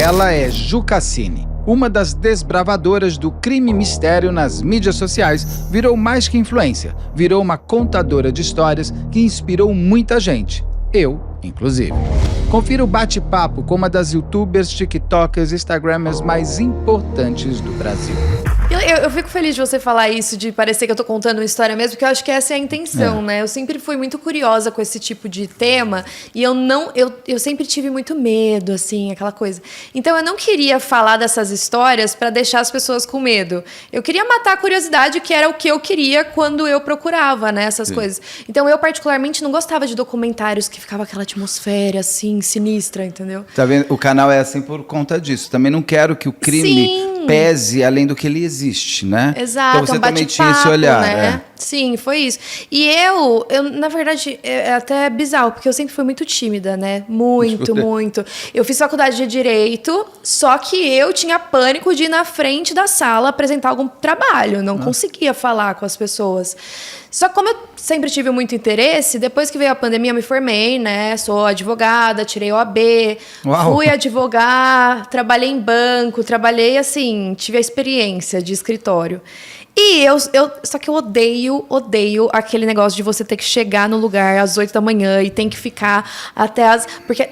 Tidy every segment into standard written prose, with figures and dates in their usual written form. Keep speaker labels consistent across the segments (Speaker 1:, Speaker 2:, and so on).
Speaker 1: Ela é Ju Cassini, uma das desbravadoras do crime e mistério nas mídias sociais. Virou mais que influência, virou uma contadora de histórias que inspirou muita gente. Eu, inclusive. Confira o bate-papo com uma das youtubers, tiktokers e instagramers mais importantes do Brasil.
Speaker 2: Eu fico feliz de você falar isso, de parecer que eu tô contando uma história mesmo, porque eu acho que essa é a intenção, né? Eu sempre fui muito curiosa com esse tipo de tema e eu sempre tive muito medo, assim, aquela coisa. Então eu não queria falar dessas histórias para deixar as pessoas com medo. Eu queria matar a curiosidade, que era o que eu queria quando eu procurava, né, essas coisas. Então eu particularmente não gostava de documentários que ficava aquela atmosfera, assim, sinistra, entendeu?
Speaker 3: Tá vendo? O canal é assim por conta disso. Também não quero que o crime pese além do que ele existe, né?
Speaker 2: Exato,
Speaker 3: então você também tinha esse
Speaker 2: bate-papo,
Speaker 3: olhar,
Speaker 2: né? Sim, foi isso. E eu, na verdade, é até bizarro, porque eu sempre fui muito tímida, né? Muito, muito. Eu fiz faculdade de Direito, só que eu tinha pânico de ir na frente da sala apresentar algum trabalho. Não conseguia falar com as pessoas. Só que como eu sempre tive muito interesse, depois que veio a pandemia eu me formei, né? Sou advogada, tirei OAB, fui advogar, trabalhei em banco, trabalhei assim, tive a experiência de escritório. E só que eu odeio aquele negócio de você ter que chegar no lugar às 8 da manhã e tem que ficar até as... Porque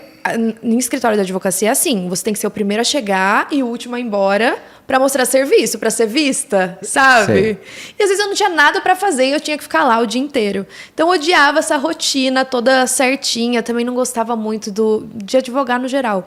Speaker 2: em escritório de advocacia é assim, você tem que ser o primeiro a chegar e o último a ir embora para mostrar serviço, para ser vista, sabe?
Speaker 3: Sei.
Speaker 2: E às vezes eu não tinha nada para fazer e eu tinha que ficar lá o dia inteiro. Então eu odiava essa rotina toda certinha, também não gostava muito de advogar no geral.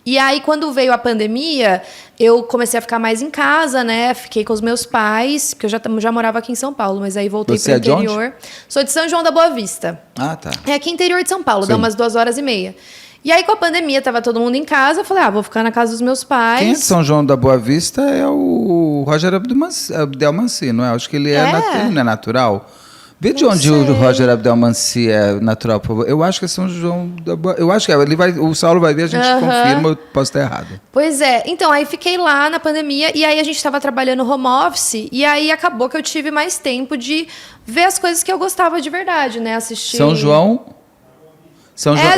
Speaker 2: E aí, quando veio a pandemia, eu comecei a ficar mais em casa, né? Fiquei com os meus pais, porque eu já morava aqui em São Paulo, mas aí voltei para o interior. Sou de São João da Boa Vista.
Speaker 3: Ah, tá.
Speaker 2: É aqui interior de São Paulo, dá umas 2h30. E aí, com a pandemia, tava todo mundo em casa, eu falei, vou ficar na casa dos meus pais.
Speaker 3: Quem é de São João da Boa Vista é o Roger Abdelmanci, não é? Acho que ele ele não é natural. Vê de onde o Roger Abdelmanci é natural, por favor. Eu acho que é São João da Boa... Eu acho que o Saulo vai ver, a gente confirma, eu posso estar errado.
Speaker 2: Pois é. Então, aí fiquei lá na pandemia e aí a gente estava trabalhando home office e aí acabou que eu tive mais tempo de ver as coisas que eu gostava de verdade, né? Assistir...
Speaker 3: São João,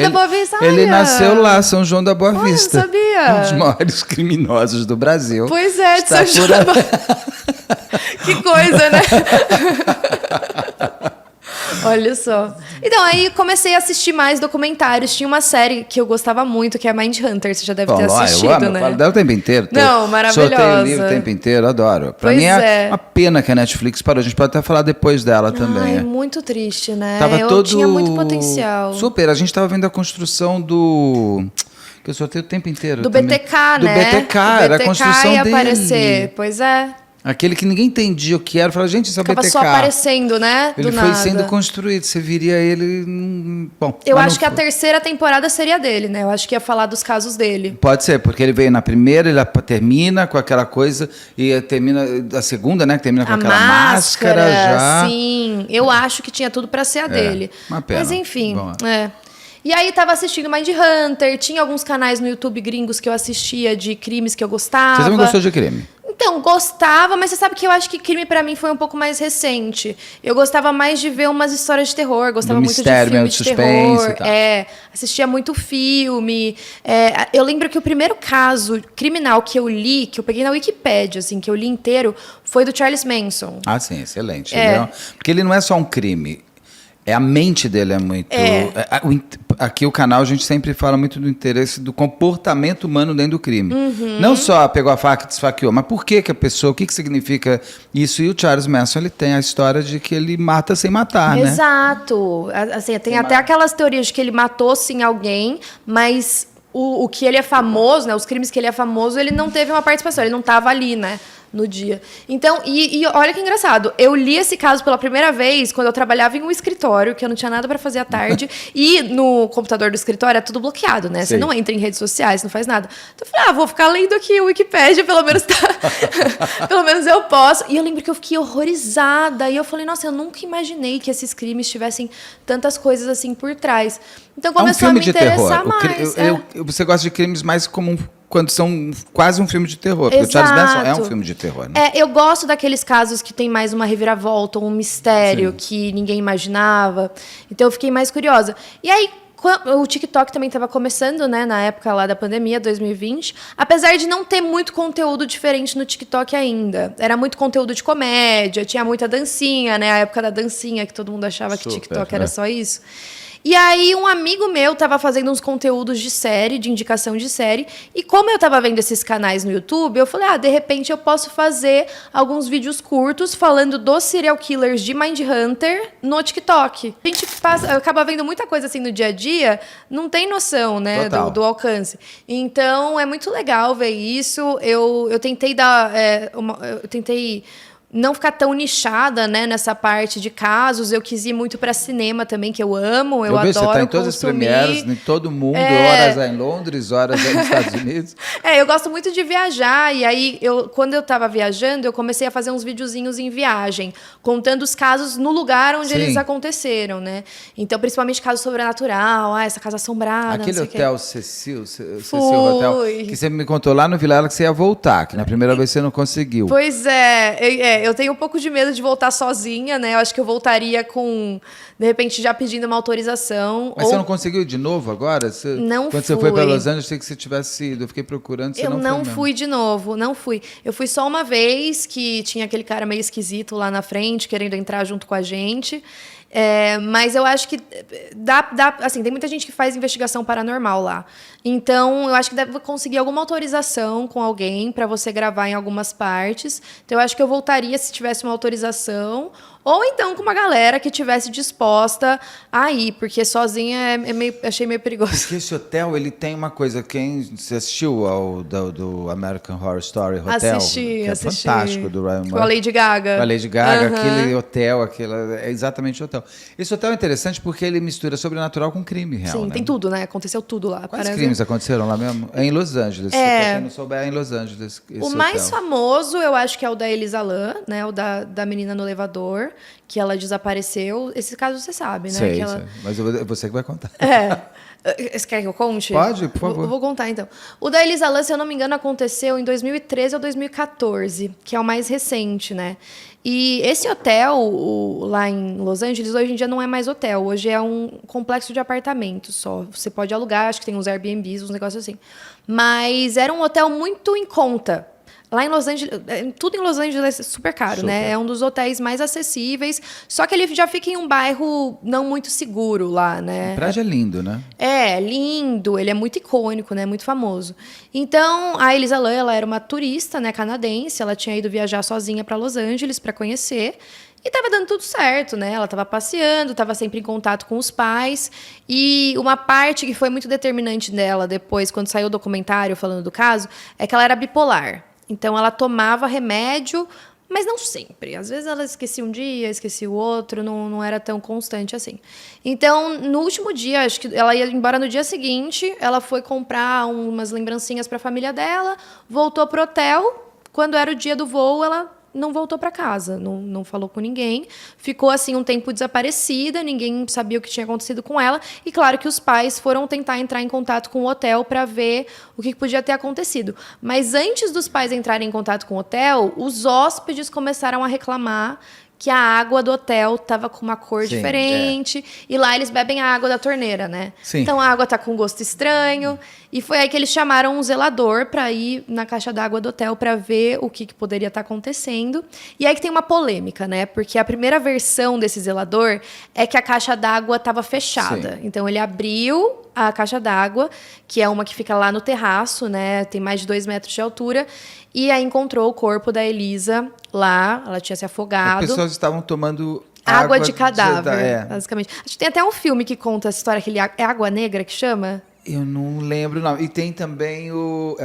Speaker 2: da Boa Vista.
Speaker 3: Ele nasceu lá, São João da Boa Vista.
Speaker 2: Eu não sabia.
Speaker 3: Um dos maiores criminosos do Brasil.
Speaker 2: Pois é, de São João da Boa Que coisa, né? Olha só. Então, aí comecei a assistir mais documentários. Tinha uma série que eu gostava muito, que é Mindhunter. Você já deve ter assistido,
Speaker 3: eu amo,
Speaker 2: né?
Speaker 3: Eu falo dela o tempo inteiro.
Speaker 2: Não, maravilhosa.
Speaker 3: Sorteio o livro o tempo inteiro, adoro. Pra mim é uma pena que a Netflix parou. A gente pode até falar depois dela também.
Speaker 2: É muito triste, né?
Speaker 3: Eu
Speaker 2: tinha muito potencial.
Speaker 3: Super. A gente tava vendo a construção do... Que eu sorteio o tempo inteiro.
Speaker 2: Do
Speaker 3: também.
Speaker 2: BTK,
Speaker 3: do
Speaker 2: né?
Speaker 3: BTK, era a construção
Speaker 2: ia
Speaker 3: dele.
Speaker 2: aparecer, pois é.
Speaker 3: Aquele que ninguém entendia o que era. Falava, gente, isso é o BTK.
Speaker 2: Ficava só aparecendo, né?
Speaker 3: Ele foi sendo construído. Você viria ele... Bom,
Speaker 2: eu acho que a terceira temporada seria dele, né? Eu acho que ia falar dos casos dele.
Speaker 3: Pode ser, porque ele veio na primeira, ele termina com aquela coisa e termina a segunda, né? Que termina com aquela máscara já.
Speaker 2: Sim, eu acho que tinha tudo pra ser a dele.
Speaker 3: Uma pena.
Speaker 2: Mas enfim, E aí tava assistindo Mindhunter, tinha alguns canais no YouTube gringos que eu assistia de crimes que eu gostava.
Speaker 3: Você também gostou de crime?
Speaker 2: Então, gostava, mas você sabe que eu acho que crime pra mim foi um pouco mais recente. Eu gostava mais de ver umas histórias de terror, gostava muito de filme de terror. Assistia muito filme. Eu lembro que o primeiro caso criminal que eu li, que eu peguei na Wikipédia, assim, que eu li inteiro, foi do Charles Manson.
Speaker 3: Ah, sim, excelente. Porque ele não é só um crime. A mente dele é muito... Aqui o canal a gente sempre fala muito do interesse do comportamento humano dentro do crime. Não só pegou a faca e desfaqueou, mas por que a pessoa, o que significa isso? E o Charles Manson, ele tem a história de que ele mata sem matar, né?
Speaker 2: Exato. Assim, tem até aquelas teorias de que ele matou sim alguém, mas o que ele é famoso, né? Os crimes que ele é famoso, ele não teve uma participação, ele não estava ali, né? No dia. Então, e olha que engraçado, eu li esse caso pela primeira vez quando eu trabalhava em um escritório, que eu não tinha nada para fazer à tarde, e no computador do escritório é tudo bloqueado, né? Você não entra em redes sociais, não faz nada. Então eu falei, vou ficar lendo aqui o Wikipédia, pelo menos pelo menos eu posso. E eu lembro que eu fiquei horrorizada, e eu falei, nossa, eu nunca imaginei que esses crimes tivessem tantas coisas assim por trás. Então começou a me interessar mais.
Speaker 3: Você gosta de crimes mais como quando são quase um filme de terror. Porque o Charles Manson é um filme de terror, né?
Speaker 2: Eu gosto daqueles casos que tem mais uma reviravolta, um mistério que ninguém imaginava. Então eu fiquei mais curiosa. E aí, o TikTok também estava começando, né, na época lá da pandemia, 2020. Apesar de não ter muito conteúdo diferente no TikTok ainda. Era muito conteúdo de comédia, tinha muita dancinha, né? A época da dancinha, que todo mundo achava que TikTok era só isso. E aí, um amigo meu tava fazendo uns conteúdos de série, de indicação de série. E como eu tava vendo esses canais no YouTube, eu falei, de repente eu posso fazer alguns vídeos curtos falando dos serial killers de Mindhunter no TikTok. A gente acaba vendo muita coisa assim no dia a dia, não tem noção, né, do alcance. Então, é muito legal ver isso. Eu tentei dar... eu tentei... não ficar tão nichada, né, nessa parte de casos. Eu quis ir muito para cinema também, que eu amo, eu adoro.
Speaker 3: Você tá em todas as premieres, em todo mundo, horas em Londres, horas nos Estados Unidos.
Speaker 2: Eu gosto muito de viajar, e aí, quando eu estava viajando, eu comecei a fazer uns videozinhos em viagem, contando os casos no lugar onde eles aconteceram, né? Então, principalmente caso sobrenatural, essa casa assombrada,
Speaker 3: aquele hotel Cecil Hotel, que você me contou lá no Vilela que você ia voltar, que na primeira vez você não conseguiu.
Speaker 2: Pois é. Eu tenho um pouco de medo de voltar sozinha, né? Eu acho que eu voltaria de repente, já pedindo uma autorização.
Speaker 3: Mas você não conseguiu ir de novo agora? Quando você foi para Los Angeles, eu achei que você tivesse ido. Eu fiquei procurando, você não foi. Eu não
Speaker 2: fui de novo, não fui. Eu fui só uma vez, que tinha aquele cara meio esquisito lá na frente, querendo entrar junto com a gente. Mas eu acho que assim, tem muita gente que faz investigação paranormal lá. Então, eu acho que deve conseguir alguma autorização com alguém para você gravar em algumas partes. Então, eu acho que eu voltaria se tivesse uma autorização. Ou então com uma galera que tivesse disposta a ir, porque sozinha achei meio perigoso.
Speaker 3: Porque esse hotel, ele tem uma coisa. Você assistiu ao do American Horror Story Hotel?
Speaker 2: Assisti.
Speaker 3: Fantástico, do Ryan Murphy.
Speaker 2: Com a Lady Gaga.
Speaker 3: Com a Lady Gaga, aquele hotel, é exatamente o hotel. Esse hotel é interessante porque ele mistura sobrenatural com crime real.
Speaker 2: Sim,
Speaker 3: né?
Speaker 2: Tem tudo, né? Aconteceu tudo lá.
Speaker 3: Quais crimes aconteceram lá mesmo? É em Los Angeles. Pra quem não souber, é em Los Angeles.
Speaker 2: O mais famoso, eu acho que é o da Elisa Lam, né? O da menina no elevador, que ela desapareceu. Esse caso você sabe, né?
Speaker 3: Sei. Mas é você que vai contar.
Speaker 2: Você quer que eu conte?
Speaker 3: Pode, por favor.
Speaker 2: Eu vou contar, então. O da Elisa Lam, se eu não me engano, aconteceu em 2013 ou 2014, que é o mais recente, né? E esse hotel, lá em Los Angeles, hoje em dia não é mais hotel. Hoje é um complexo de apartamentos só. Você pode alugar, acho que tem uns Airbnbs, uns negócios assim. Mas era um hotel muito em conta. Lá em Los Angeles, tudo em Los Angeles é super caro, né? É um dos hotéis mais acessíveis. Só que ele já fica em um bairro não muito seguro lá, né?
Speaker 3: O prédio é lindo, né?
Speaker 2: Lindo. Ele é muito icônico, né? Muito famoso. Então, a Elisa Lam, ela era uma turista, né, canadense. Ela tinha ido viajar sozinha para Los Angeles para conhecer. E estava dando tudo certo, né? Ela estava passeando, estava sempre em contato com os pais. E uma parte que foi muito determinante dela depois, quando saiu o documentário falando do caso, é que ela era bipolar. Então, ela tomava remédio, mas não sempre. Às vezes, ela esquecia um dia, esquecia o outro, não era tão constante assim. Então, no último dia, acho que ela ia embora no dia seguinte, ela foi comprar umas lembrancinhas para a família dela, voltou pro hotel. Quando era o dia do voo, ela não voltou para casa, não falou com ninguém. Ficou, assim, um tempo desaparecida, ninguém sabia o que tinha acontecido com ela. E, claro, que os pais foram tentar entrar em contato com o hotel para ver o que podia ter acontecido. Mas antes dos pais entrarem em contato com o hotel, os hóspedes começaram a reclamar que a água do hotel estava com uma cor diferente. E lá eles bebem a água da torneira, né?
Speaker 3: Sim.
Speaker 2: Então a água tá com um gosto estranho. E foi aí que eles chamaram um zelador para ir na caixa d'água do hotel para ver o que poderia estar acontecendo. E aí que tem uma polêmica, né? Porque a primeira versão desse zelador é que a caixa d'água estava fechada. Sim. Então ele abriu a caixa d'água, que é uma que fica lá no terraço, né? Tem mais de 2 metros de altura. E aí encontrou o corpo da Elisa lá, ela tinha se afogado.
Speaker 3: As pessoas estavam tomando
Speaker 2: água de cadáver, basicamente. Acho que tem até um filme que conta essa história, é Água Negra que chama?
Speaker 3: Eu não lembro, não. E tem também o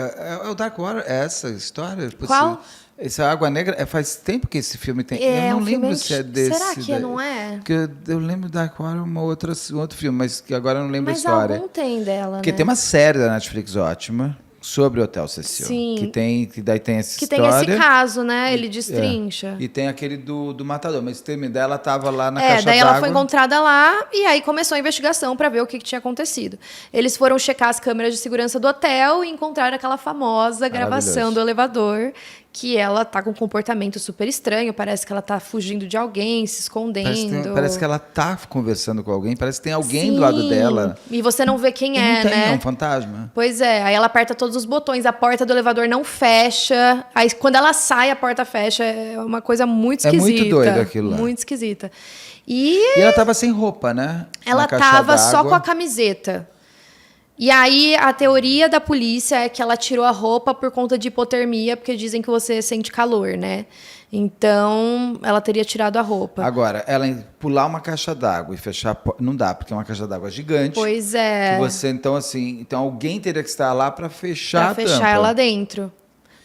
Speaker 3: Darkwater, essa história?
Speaker 2: Qual?
Speaker 3: Essa Água Negra, faz tempo que esse filme tem. Eu não lembro se é desse.
Speaker 2: Será que não é?
Speaker 3: Porque eu lembro da Darkwater, um outro filme, mas que agora eu não lembro a história.
Speaker 2: Mas algum tem dela,
Speaker 3: Porque
Speaker 2: né?
Speaker 3: tem uma série da Netflix ótima sobre o Hotel Cecil.
Speaker 2: Sim.
Speaker 3: Que daí tem essa
Speaker 2: que
Speaker 3: história.
Speaker 2: Que tem esse caso, né? Ele destrincha.
Speaker 3: E tem aquele do matador. Mas o termo dela estava lá na caixa d'água.
Speaker 2: Daí ela foi encontrada lá e aí começou a investigação para ver o que tinha acontecido. Eles foram checar as câmeras de segurança do hotel e encontraram aquela famosa gravação do elevador que ela tá com um comportamento super estranho, parece que ela tá fugindo de alguém, se escondendo.
Speaker 3: Parece que ela tá conversando com alguém, parece que tem alguém do lado dela.
Speaker 2: E você não vê quem é,
Speaker 3: não tem,
Speaker 2: né?
Speaker 3: É um fantasma.
Speaker 2: Pois é, aí ela aperta todos os botões, a porta do elevador não fecha, aí quando ela sai, a porta fecha, é uma coisa muito esquisita.
Speaker 3: É muito doido aquilo lá.
Speaker 2: Muito esquisita.
Speaker 3: E ela tava sem roupa, né?
Speaker 2: Ela tava só com a camiseta. E aí, a teoria da polícia é que ela tirou a roupa por conta de hipotermia, porque dizem que você sente calor, né? Então, ela teria tirado a roupa.
Speaker 3: Agora, ela pular uma caixa d'água e fechar a porta, não dá, porque é uma caixa d'água gigante.
Speaker 2: Pois é.
Speaker 3: Que você, então, assim, então alguém teria que estar lá para fechar a tampa.
Speaker 2: Pra fechar ela dentro.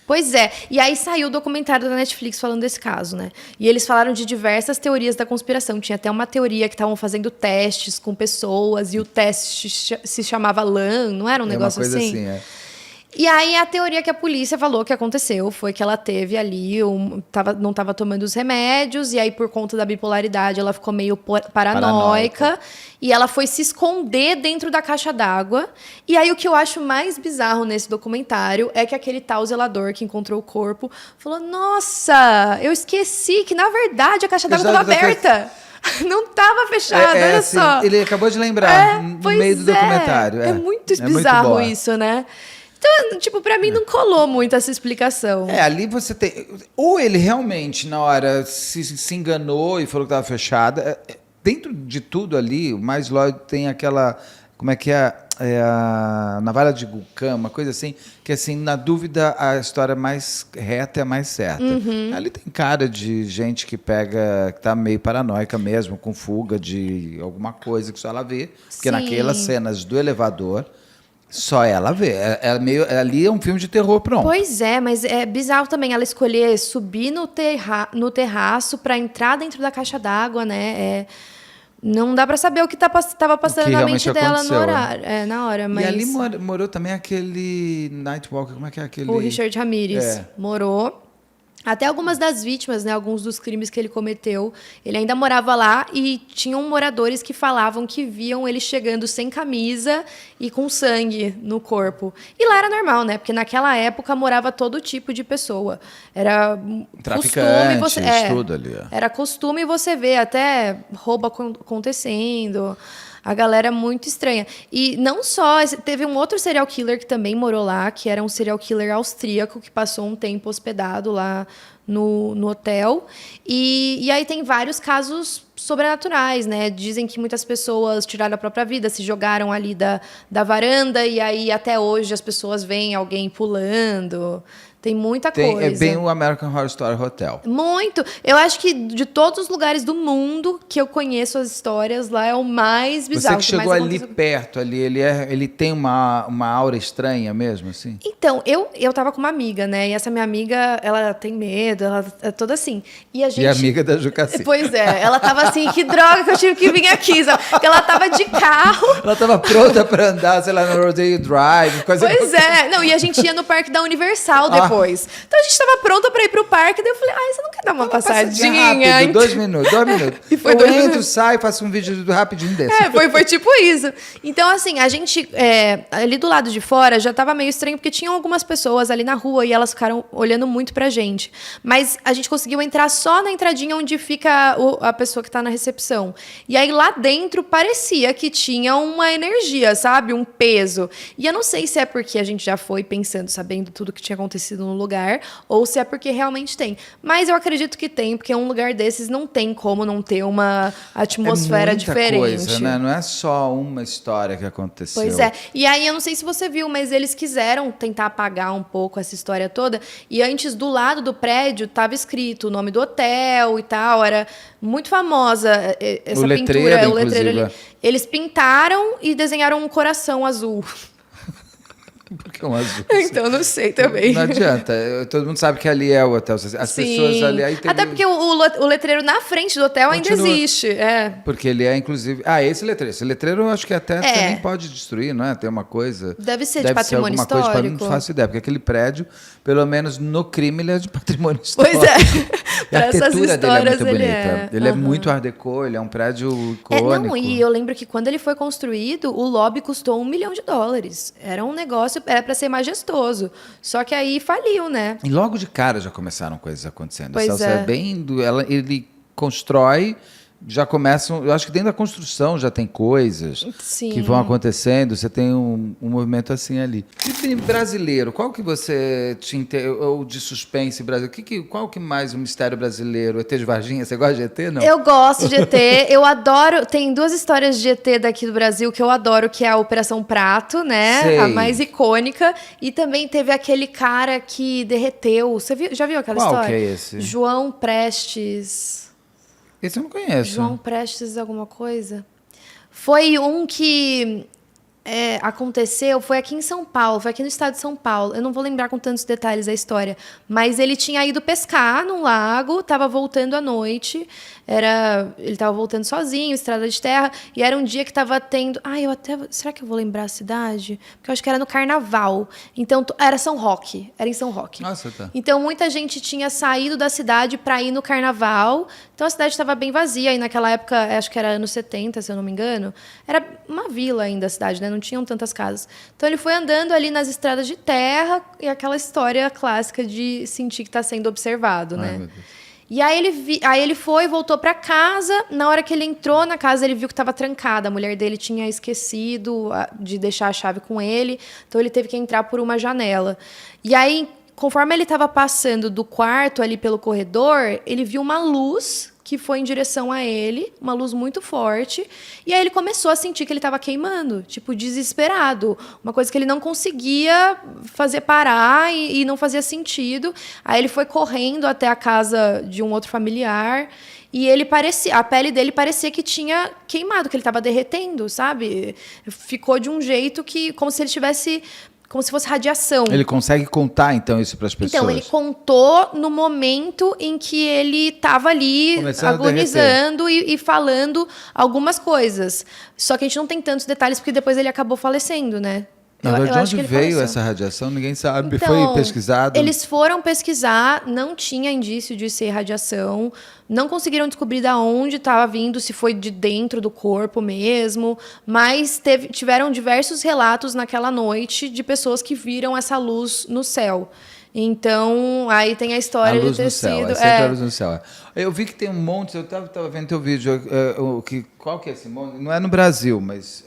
Speaker 2: Pois é. E aí saiu o documentário da Netflix falando desse caso, né? E eles falaram de diversas teorias da conspiração. Tinha até uma teoria que estavam fazendo testes com pessoas e o teste se chamava LAN, não era um negócio assim?
Speaker 3: É uma coisa assim, é.
Speaker 2: E aí a teoria que a polícia falou que aconteceu foi que ela teve ali, não estava tomando os remédios, e aí por conta da bipolaridade ela ficou meio paranoica. E ela foi se esconder dentro da caixa d'água. E aí o que eu acho mais bizarro nesse documentário é que aquele tal zelador que encontrou o corpo falou: nossa, eu esqueci que na verdade a caixa d'água estava aberta. Não estava fechada, olha
Speaker 3: assim,
Speaker 2: só.
Speaker 3: Ele acabou de lembrar no meio do documentário.
Speaker 2: É muito bizarro isso, né? Então, tipo, pra mim não colou muito essa explicação.
Speaker 3: Ali você tem... Ou ele realmente, na hora, se enganou e falou que estava fechada. Dentro de tudo ali, o mais lógico tem aquela... Como é que é? A navalha de Vulcã, uma coisa assim, que assim, na dúvida, a história mais reta é a mais certa. Ali tem cara de gente que tá meio paranoica mesmo, com fuga de alguma coisa que só ela vê. Porque naquelas cenas do elevador... Só ela vê. Ali é um filme de terror pronto.
Speaker 2: Pois é, mas é bizarro também ela escolher subir no terraço para entrar dentro da caixa d'água, né? Não dá para saber o que estava passando na mente dela no horário, na hora. Mas...
Speaker 3: E ali morou também aquele Nightwalker, como é que é aquele?
Speaker 2: O Richard Ramirez. Morou. Até algumas das vítimas, né, alguns dos crimes que ele cometeu, ele ainda morava lá e tinham moradores que falavam que viam ele chegando sem camisa e com sangue no corpo. E lá era normal, né? Porque naquela época morava todo tipo de pessoa. Era
Speaker 3: traficantes, tudo ali.
Speaker 2: Era costume você ver até roubo acontecendo. A galera é muito estranha. E não só... Teve um outro serial killer que também morou lá, que era um serial killer austríaco, que passou um tempo hospedado lá no hotel. E aí tem vários casos sobrenaturais, né? Dizem que muitas pessoas tiraram a própria vida, se jogaram ali da varanda, e aí até hoje as pessoas veem alguém pulando... Tem muita coisa.
Speaker 3: É bem o American Horror Story Hotel.
Speaker 2: Muito. Eu acho que de todos os lugares do mundo que eu conheço as histórias, lá é o mais bizarro.
Speaker 3: Você que chegou ali perto, ele tem uma aura estranha mesmo, assim?
Speaker 2: Então, eu tava com uma amiga, né? E essa minha amiga, ela tem medo, ela é toda assim. E a gente...
Speaker 3: E a amiga da Jucaci.
Speaker 2: Pois é. Ela tava assim, que droga que eu tive que vir aqui, sabe? Porque ela tava de carro.
Speaker 3: Ela tava pronta pra andar, sei lá, no Rodeo Drive, coisa...
Speaker 2: Pois é. Não, e a gente ia no parque da Universal depois. Então a gente estava pronta para ir pro parque, daí eu falei, você não quer dar uma passadinha?
Speaker 3: Rápido, 2 minutos.
Speaker 2: E foi
Speaker 3: eu entro, saio, faço um vídeo rapidinho desse.
Speaker 2: Foi tipo isso. Então, assim, a gente, ali do lado de fora, já estava meio estranho, porque tinham algumas pessoas ali na rua e elas ficaram olhando muito pra gente. Mas a gente conseguiu entrar só na entradinha onde fica a pessoa que tá na recepção. E aí, lá dentro, parecia que tinha uma energia, sabe? Um peso. E eu não sei se é porque a gente já foi pensando, sabendo tudo que tinha acontecido no lugar, ou se é porque realmente tem. Mas eu acredito que tem, porque um lugar desses não tem como não ter uma atmosfera diferente.
Speaker 3: Coisa, né? Não é só uma história que aconteceu.
Speaker 2: Pois é. E aí, eu não sei se você viu, mas eles quiseram tentar apagar um pouco essa história toda, e antes, do lado do prédio, estava escrito o nome do hotel e tal, era muito famosa essa pintura, o letreiro ali. Eles pintaram e desenharam um coração azul.
Speaker 3: Por que um azul?
Speaker 2: Então, não sei também.
Speaker 3: Não adianta. Todo mundo sabe que ali é o hotel. As pessoas ali... Aí
Speaker 2: até porque o letreiro na frente do hotel ainda existe.
Speaker 3: Porque ele é, inclusive... esse letreiro. Esse letreiro eu acho que até também pode destruir, não é? Tem uma coisa...
Speaker 2: Deve ser de patrimônio histórico.
Speaker 3: Coisa, não faço ideia. Porque aquele prédio, pelo menos no crime, ele é de patrimônio histórico.
Speaker 2: Pois é.
Speaker 3: E a arquitetura dele é muito bonita. Ele é
Speaker 2: Uhum.
Speaker 3: muito art déco, ele é um prédio icônico.
Speaker 2: E eu lembro que quando ele foi construído, o lobby custou $1 milhão. Era um negócio negócio era para ser majestoso. Só que aí faliu, né?
Speaker 3: E logo de cara já começaram coisas acontecendo.
Speaker 2: Pois
Speaker 3: A Celso é bem... Ele constrói... Já começam, eu acho que dentro da construção já tem coisas que vão acontecendo, você tem um movimento assim ali. E filme brasileiro, qual que você ou de suspense brasileiro, qual que mais o mistério brasileiro? ET de Varginha, você gosta de ET, não?
Speaker 2: Eu gosto de ET, eu adoro, tem 2 histórias de ET daqui do Brasil que eu adoro, que é a Operação Prato, né?
Speaker 3: Sei.
Speaker 2: A mais icônica, e também teve aquele cara que derreteu, já viu aquela história?
Speaker 3: Qual que é esse?
Speaker 2: João Prestes...
Speaker 3: Esse eu não conheço.
Speaker 2: João Prestes alguma coisa? Foi um que aconteceu, foi aqui em São Paulo, foi aqui no estado de São Paulo. Eu não vou lembrar com tantos detalhes a história, mas ele tinha ido pescar num lago, estava voltando à noite, ele estava voltando sozinho, estrada de terra, e era um dia que estava tendo... será que eu vou lembrar a cidade? Porque eu acho que era no Carnaval. Então, era São Roque, era em São Roque.
Speaker 3: Nossa, tá.
Speaker 2: Então, muita gente tinha saído da cidade para ir no Carnaval, então a cidade estava bem vazia, e naquela época, acho que era anos 70, se eu não me engano, era uma vila ainda a cidade, né? Não tinham tantas casas. Então, ele foi andando ali nas estradas de terra, e aquela história clássica de sentir que está sendo observado, né?
Speaker 3: Meu Deus.
Speaker 2: E aí ele voltou para casa. Na hora que ele entrou na casa, ele viu que estava trancada. A mulher dele tinha esquecido de deixar a chave com ele, então ele teve que entrar por uma janela. E aí, conforme ele estava passando do quarto ali pelo corredor, ele viu uma luz que foi em direção a ele, uma luz muito forte, e aí ele começou a sentir que ele estava queimando, tipo, desesperado, uma coisa que ele não conseguia fazer parar e não fazia sentido. Aí ele foi correndo até a casa de um outro familiar, e a pele dele parecia que tinha queimado, que ele estava derretendo, sabe? Ficou de um jeito como se fosse radiação.
Speaker 3: Ele consegue contar, então, isso para as pessoas?
Speaker 2: Então, ele contou no momento em que ele estava ali
Speaker 3: começando
Speaker 2: agonizando e falando algumas coisas. Só que a gente não tem tantos detalhes, porque depois ele acabou falecendo, né?
Speaker 3: De onde veio essa radiação? Ninguém sabe. Então, foi pesquisado?
Speaker 2: Eles foram pesquisar, não tinha indício de ser radiação, não conseguiram descobrir de onde estava vindo, se foi de dentro do corpo mesmo, mas tiveram diversos relatos naquela noite de pessoas que viram essa luz no céu. Então, aí tem a história
Speaker 3: de ter
Speaker 2: sido...
Speaker 3: A luz no céu. Eu vi que tem um monte, eu estava vendo teu vídeo, qual que é esse monte? Não é no Brasil, mas...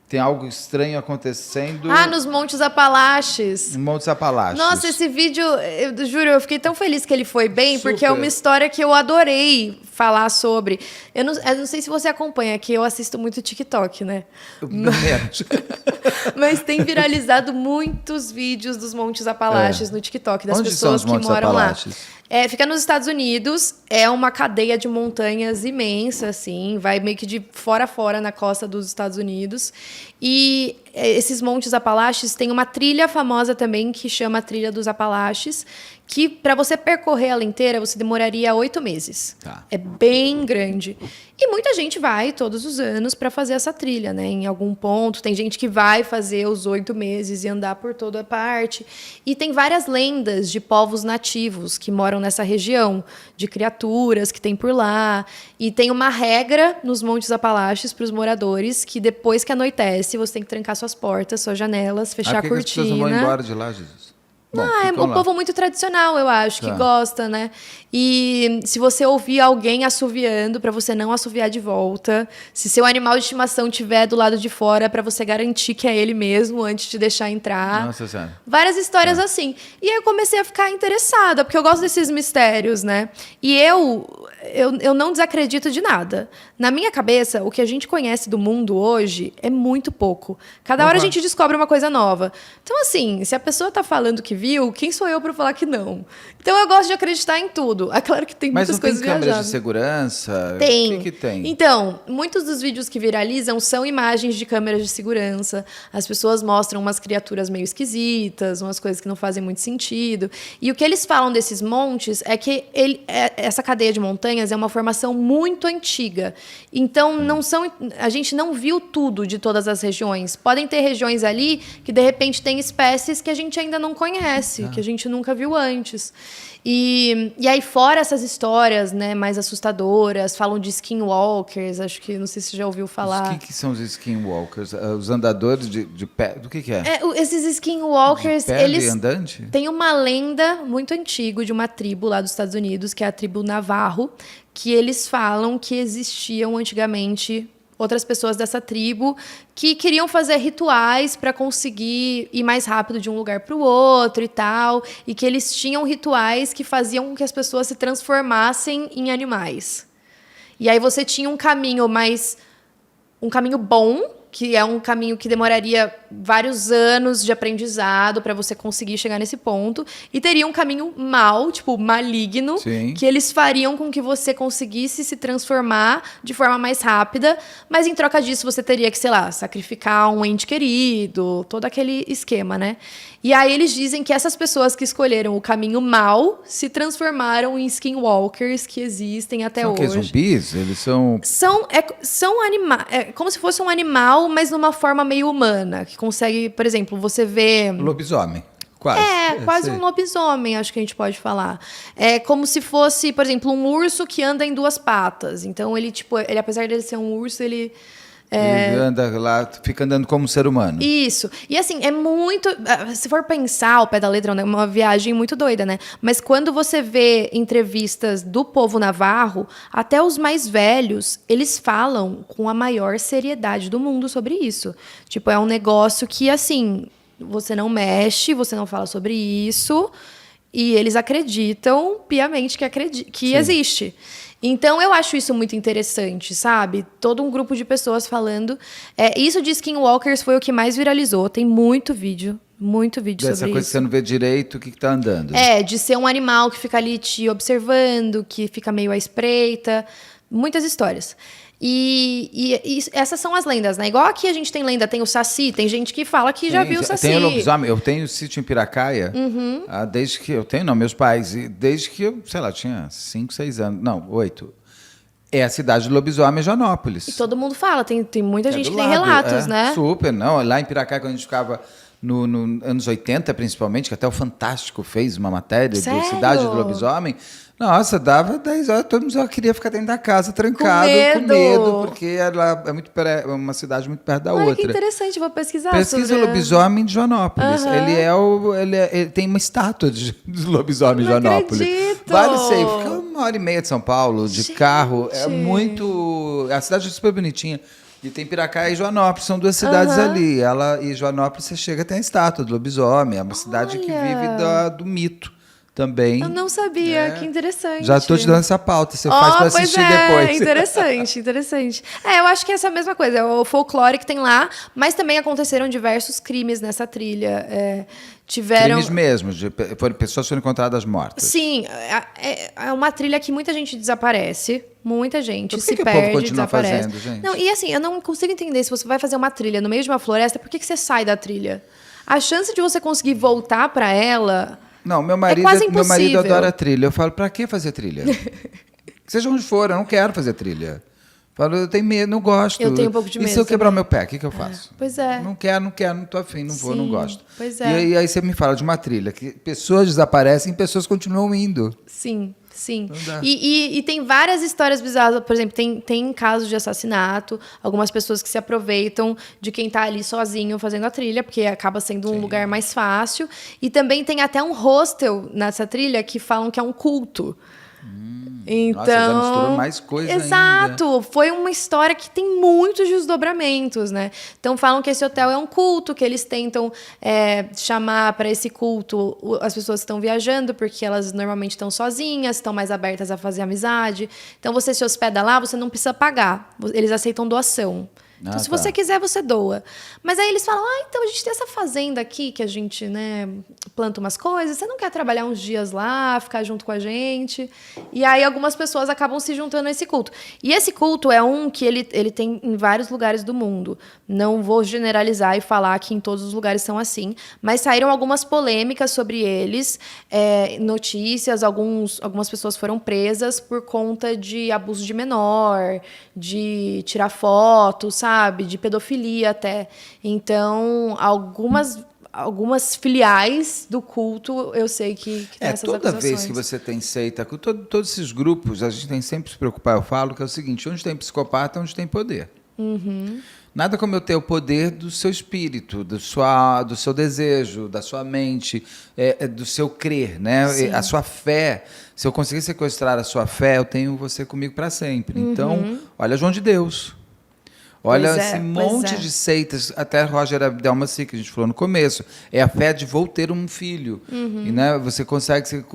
Speaker 3: tem algo estranho acontecendo...
Speaker 2: nos Montes Apalaches.
Speaker 3: Montes Apalaches.
Speaker 2: Nossa, esse vídeo, eu juro, eu fiquei tão feliz que ele foi bem, porque é uma história que eu adorei falar sobre. Eu não sei se você acompanha, que eu assisto muito TikTok, né?
Speaker 3: Menos.
Speaker 2: Mas tem viralizado muitos vídeos dos Montes Apalaches no TikTok, das
Speaker 3: Onde
Speaker 2: pessoas
Speaker 3: são os
Speaker 2: que
Speaker 3: Montes
Speaker 2: moram
Speaker 3: Apalaches?
Speaker 2: lá. Fica nos Estados Unidos, é uma cadeia de montanhas imensa, assim, vai meio que de fora a fora na costa dos Estados Unidos. E esses Montes Apalaches tem uma trilha famosa também, que chama a Trilha dos Apalaches, que para você percorrer ela inteira, você demoraria 8 meses.
Speaker 3: Tá.
Speaker 2: É bem grande. E muita gente vai todos os anos para fazer essa trilha, né? Em algum ponto. Tem gente que vai fazer os 8 meses e andar por toda a parte. E tem várias lendas de povos nativos que moram nessa região, de criaturas que tem por lá. E tem uma regra nos Montes Apalaches para os moradores, que depois que anoitece, você tem que trancar suas portas, suas janelas, fechar a cortina.
Speaker 3: Por que as pessoas não vão embora de lá, Jesus? Bom,
Speaker 2: é um povo muito tradicional, eu acho, que gosta, né? E se você ouvir alguém assoviando, para você não assoviar de volta. Se seu animal de estimação estiver do lado de fora, para você garantir que é ele mesmo antes de deixar entrar.
Speaker 3: Nossa Senhora.
Speaker 2: Várias histórias assim. E aí eu comecei a ficar interessada, porque eu gosto desses mistérios, né? E eu não desacredito de nada. Na minha cabeça, o que a gente conhece do mundo hoje é muito pouco. Cada hora a gente descobre uma coisa nova. Então, assim, se a pessoa tá falando que viu, quem sou eu para falar que não? Então, eu gosto de acreditar em tudo. É claro que tem muitas coisas viajadas.
Speaker 3: Mas não tem câmeras de segurança?
Speaker 2: Tem.
Speaker 3: O que tem?
Speaker 2: Então, muitos dos vídeos que viralizam são imagens de câmeras de segurança. As pessoas mostram umas criaturas meio esquisitas, umas coisas que não fazem muito sentido. E o que eles falam desses montes é que essa cadeia de montanhas é uma formação muito antiga. Então, a gente não viu tudo de todas as regiões. Podem ter regiões ali que, de repente, tem espécies que a gente ainda não conhece. conhece, que a gente nunca viu antes. E aí, fora essas histórias, né, mais assustadoras, falam de skinwalkers, acho que, não sei se você já ouviu falar.
Speaker 3: O que são os skinwalkers? Os andadores de pé? Do que é?
Speaker 2: Esses skinwalkers,
Speaker 3: de pele
Speaker 2: eles
Speaker 3: andante?
Speaker 2: têm uma lenda muito antiga de uma tribo lá dos Estados Unidos, que é a tribo Navarro, que eles falam que existiam antigamente outras pessoas dessa tribo que queriam fazer rituais para conseguir ir mais rápido de um lugar para o outro e tal, e que eles tinham rituais que faziam com que as pessoas se transformassem em animais. E aí você tinha um caminho bom, que é um caminho que demoraria vários anos de aprendizado para você conseguir chegar nesse ponto, e teria um caminho mau, tipo, maligno,
Speaker 3: Sim.
Speaker 2: que eles fariam com que você conseguisse se transformar de forma mais rápida, mas em troca disso você teria que, sei lá, sacrificar um ente querido, todo aquele esquema, né? E aí eles dizem que essas pessoas que escolheram o caminho mau se transformaram em skinwalkers que existem até
Speaker 3: São
Speaker 2: hoje.
Speaker 3: o quê? Zumbis? Eles são...
Speaker 2: São animais. É como se fosse um animal, mas numa forma meio humana. Que consegue, por exemplo, você vê.
Speaker 3: Lobisomem. Quase.
Speaker 2: Quase
Speaker 3: sei.
Speaker 2: um lobisomem, acho que a gente pode falar. É como se fosse, por exemplo, um urso que anda em 2 patas. Então, ele, apesar de ele ser um urso, ele.
Speaker 3: Ele anda lá, fica andando como um ser humano.
Speaker 2: Isso. E assim, é muito. Se for pensar ao pé da letra, é uma viagem muito doida, né? Mas quando você vê entrevistas do povo navarro, até os mais velhos, eles falam com a maior seriedade do mundo sobre isso. Tipo, é um negócio que, assim, você não mexe, você não fala sobre isso, e eles acreditam piamente que existe. Então, eu acho isso muito interessante, sabe? Todo um grupo de pessoas falando. Isso de skinwalkers foi o que mais viralizou. Tem muito vídeo sobre isso.
Speaker 3: Dessa coisa que você não vê direito o que está andando.
Speaker 2: De ser um animal que fica ali te observando, que fica meio à espreita. Muitas histórias. E essas são as lendas, né? Igual aqui a gente tem lenda, tem o Saci, tem gente que fala que já viu o Saci.
Speaker 3: Tem o lobisomem, eu tenho o sítio em Piracaia, desde que eu tenho, não, meus pais, desde que eu, sei lá, tinha 5, 6 anos, não, 8. É a cidade de lobisomem, Joanópolis.
Speaker 2: E todo mundo fala, tem muita gente que tem relatos, né?
Speaker 3: Super, não, lá em Piracaia, quando a gente ficava no anos 80, principalmente, que até o Fantástico fez uma matéria de Cidade do Lobisomem. Nossa, dava 10 horas, todo mundo só queria ficar dentro da casa, trancado, com medo porque ela é uma cidade muito perto da outra.
Speaker 2: Olha que interessante, vou pesquisar
Speaker 3: Pesquisa
Speaker 2: sobre...
Speaker 3: lobisomem de Joanópolis. Ele tem uma estátua de lobisomem de Joanópolis.
Speaker 2: Acredito.
Speaker 3: Vale ser, fica 1h30 de São Paulo, de carro. É muito... A cidade é super bonitinha. E tem Piracaia e Joanópolis, são 2 cidades ali. E Joanópolis, você chega até a estátua do lobisomem. É uma cidade que vive do mito também.
Speaker 2: Eu não sabia, que interessante.
Speaker 3: Já estou te dando essa pauta, você faz para assistir depois.
Speaker 2: Interessante. Eu acho que é essa mesma coisa, é o folclore que tem lá, mas também aconteceram diversos crimes nessa trilha. Tiveram...
Speaker 3: Crimes mesmo, pessoas foram encontradas mortas.
Speaker 2: Sim, é uma trilha que muita gente desaparece, muita gente
Speaker 3: Por que
Speaker 2: se
Speaker 3: o povo
Speaker 2: perde,
Speaker 3: continua
Speaker 2: desaparece.
Speaker 3: fazendo, gente?
Speaker 2: Não, e assim, eu não consigo entender, se você vai fazer uma trilha no meio de uma floresta, por que você sai da trilha? A chance de você conseguir voltar para ela...
Speaker 3: Não, meu marido adora trilha. Eu falo, pra que fazer trilha? Seja onde for, eu não quero fazer trilha. Falo, eu tenho medo, não gosto.
Speaker 2: Eu tenho um pouco de medo.
Speaker 3: E se eu quebrar o meu pé, o que eu faço?
Speaker 2: Pois é.
Speaker 3: Não quero, não tô afim, não vou, não gosto.
Speaker 2: Pois é.
Speaker 3: E aí você me fala de uma trilha, que pessoas desaparecem e pessoas continuam indo.
Speaker 2: Sim. E tem várias histórias bizarras. Por exemplo, tem casos de assassinato, algumas pessoas que se aproveitam de quem está ali sozinho fazendo a trilha, porque acaba sendo um lugar mais fácil. E também tem até um hostel nessa trilha que falam que é um culto. Então,
Speaker 3: nossa, já misturou mais coisa
Speaker 2: exato,
Speaker 3: ainda.
Speaker 2: Foi uma história que tem muitos desdobramentos, né? Então falam que esse hotel é um culto, que eles tentam chamar para esse culto as pessoas que estão viajando, porque elas normalmente estão sozinhas, estão mais abertas a fazer amizade. Então você se hospeda lá, você não precisa pagar, eles aceitam doação. Então, se você quiser, você doa. Mas aí eles falam, então a gente tem essa fazenda aqui que a gente, né, planta umas coisas. Você não quer trabalhar uns dias lá, ficar junto com a gente? E aí algumas pessoas acabam se juntando a esse culto. E esse culto é um que ele tem em vários lugares do mundo. Não vou generalizar e falar que em todos os lugares são assim. Mas saíram algumas polêmicas sobre eles, notícias, algumas pessoas foram presas por conta de abuso de menor, de tirar fotos, sabe? De pedofilia até. Então, algumas filiais do culto, eu sei que tem essas
Speaker 3: toda
Speaker 2: acusações.
Speaker 3: vez que você tem seita, todos esses grupos, a gente tem sempre que se preocupar. Eu falo que é o seguinte, onde tem psicopata, onde tem poder. Nada como eu ter o poder do seu espírito, do seu desejo, da sua mente, do seu crer, né? A sua fé. Se eu conseguir sequestrar a sua fé, eu tenho você comigo para sempre. Então, olha João de Deus. Olha esse monte de seitas, até Roger Abdelmaci, que a gente falou no começo, é a fé de vou ter um filho. E, né, você consegue ser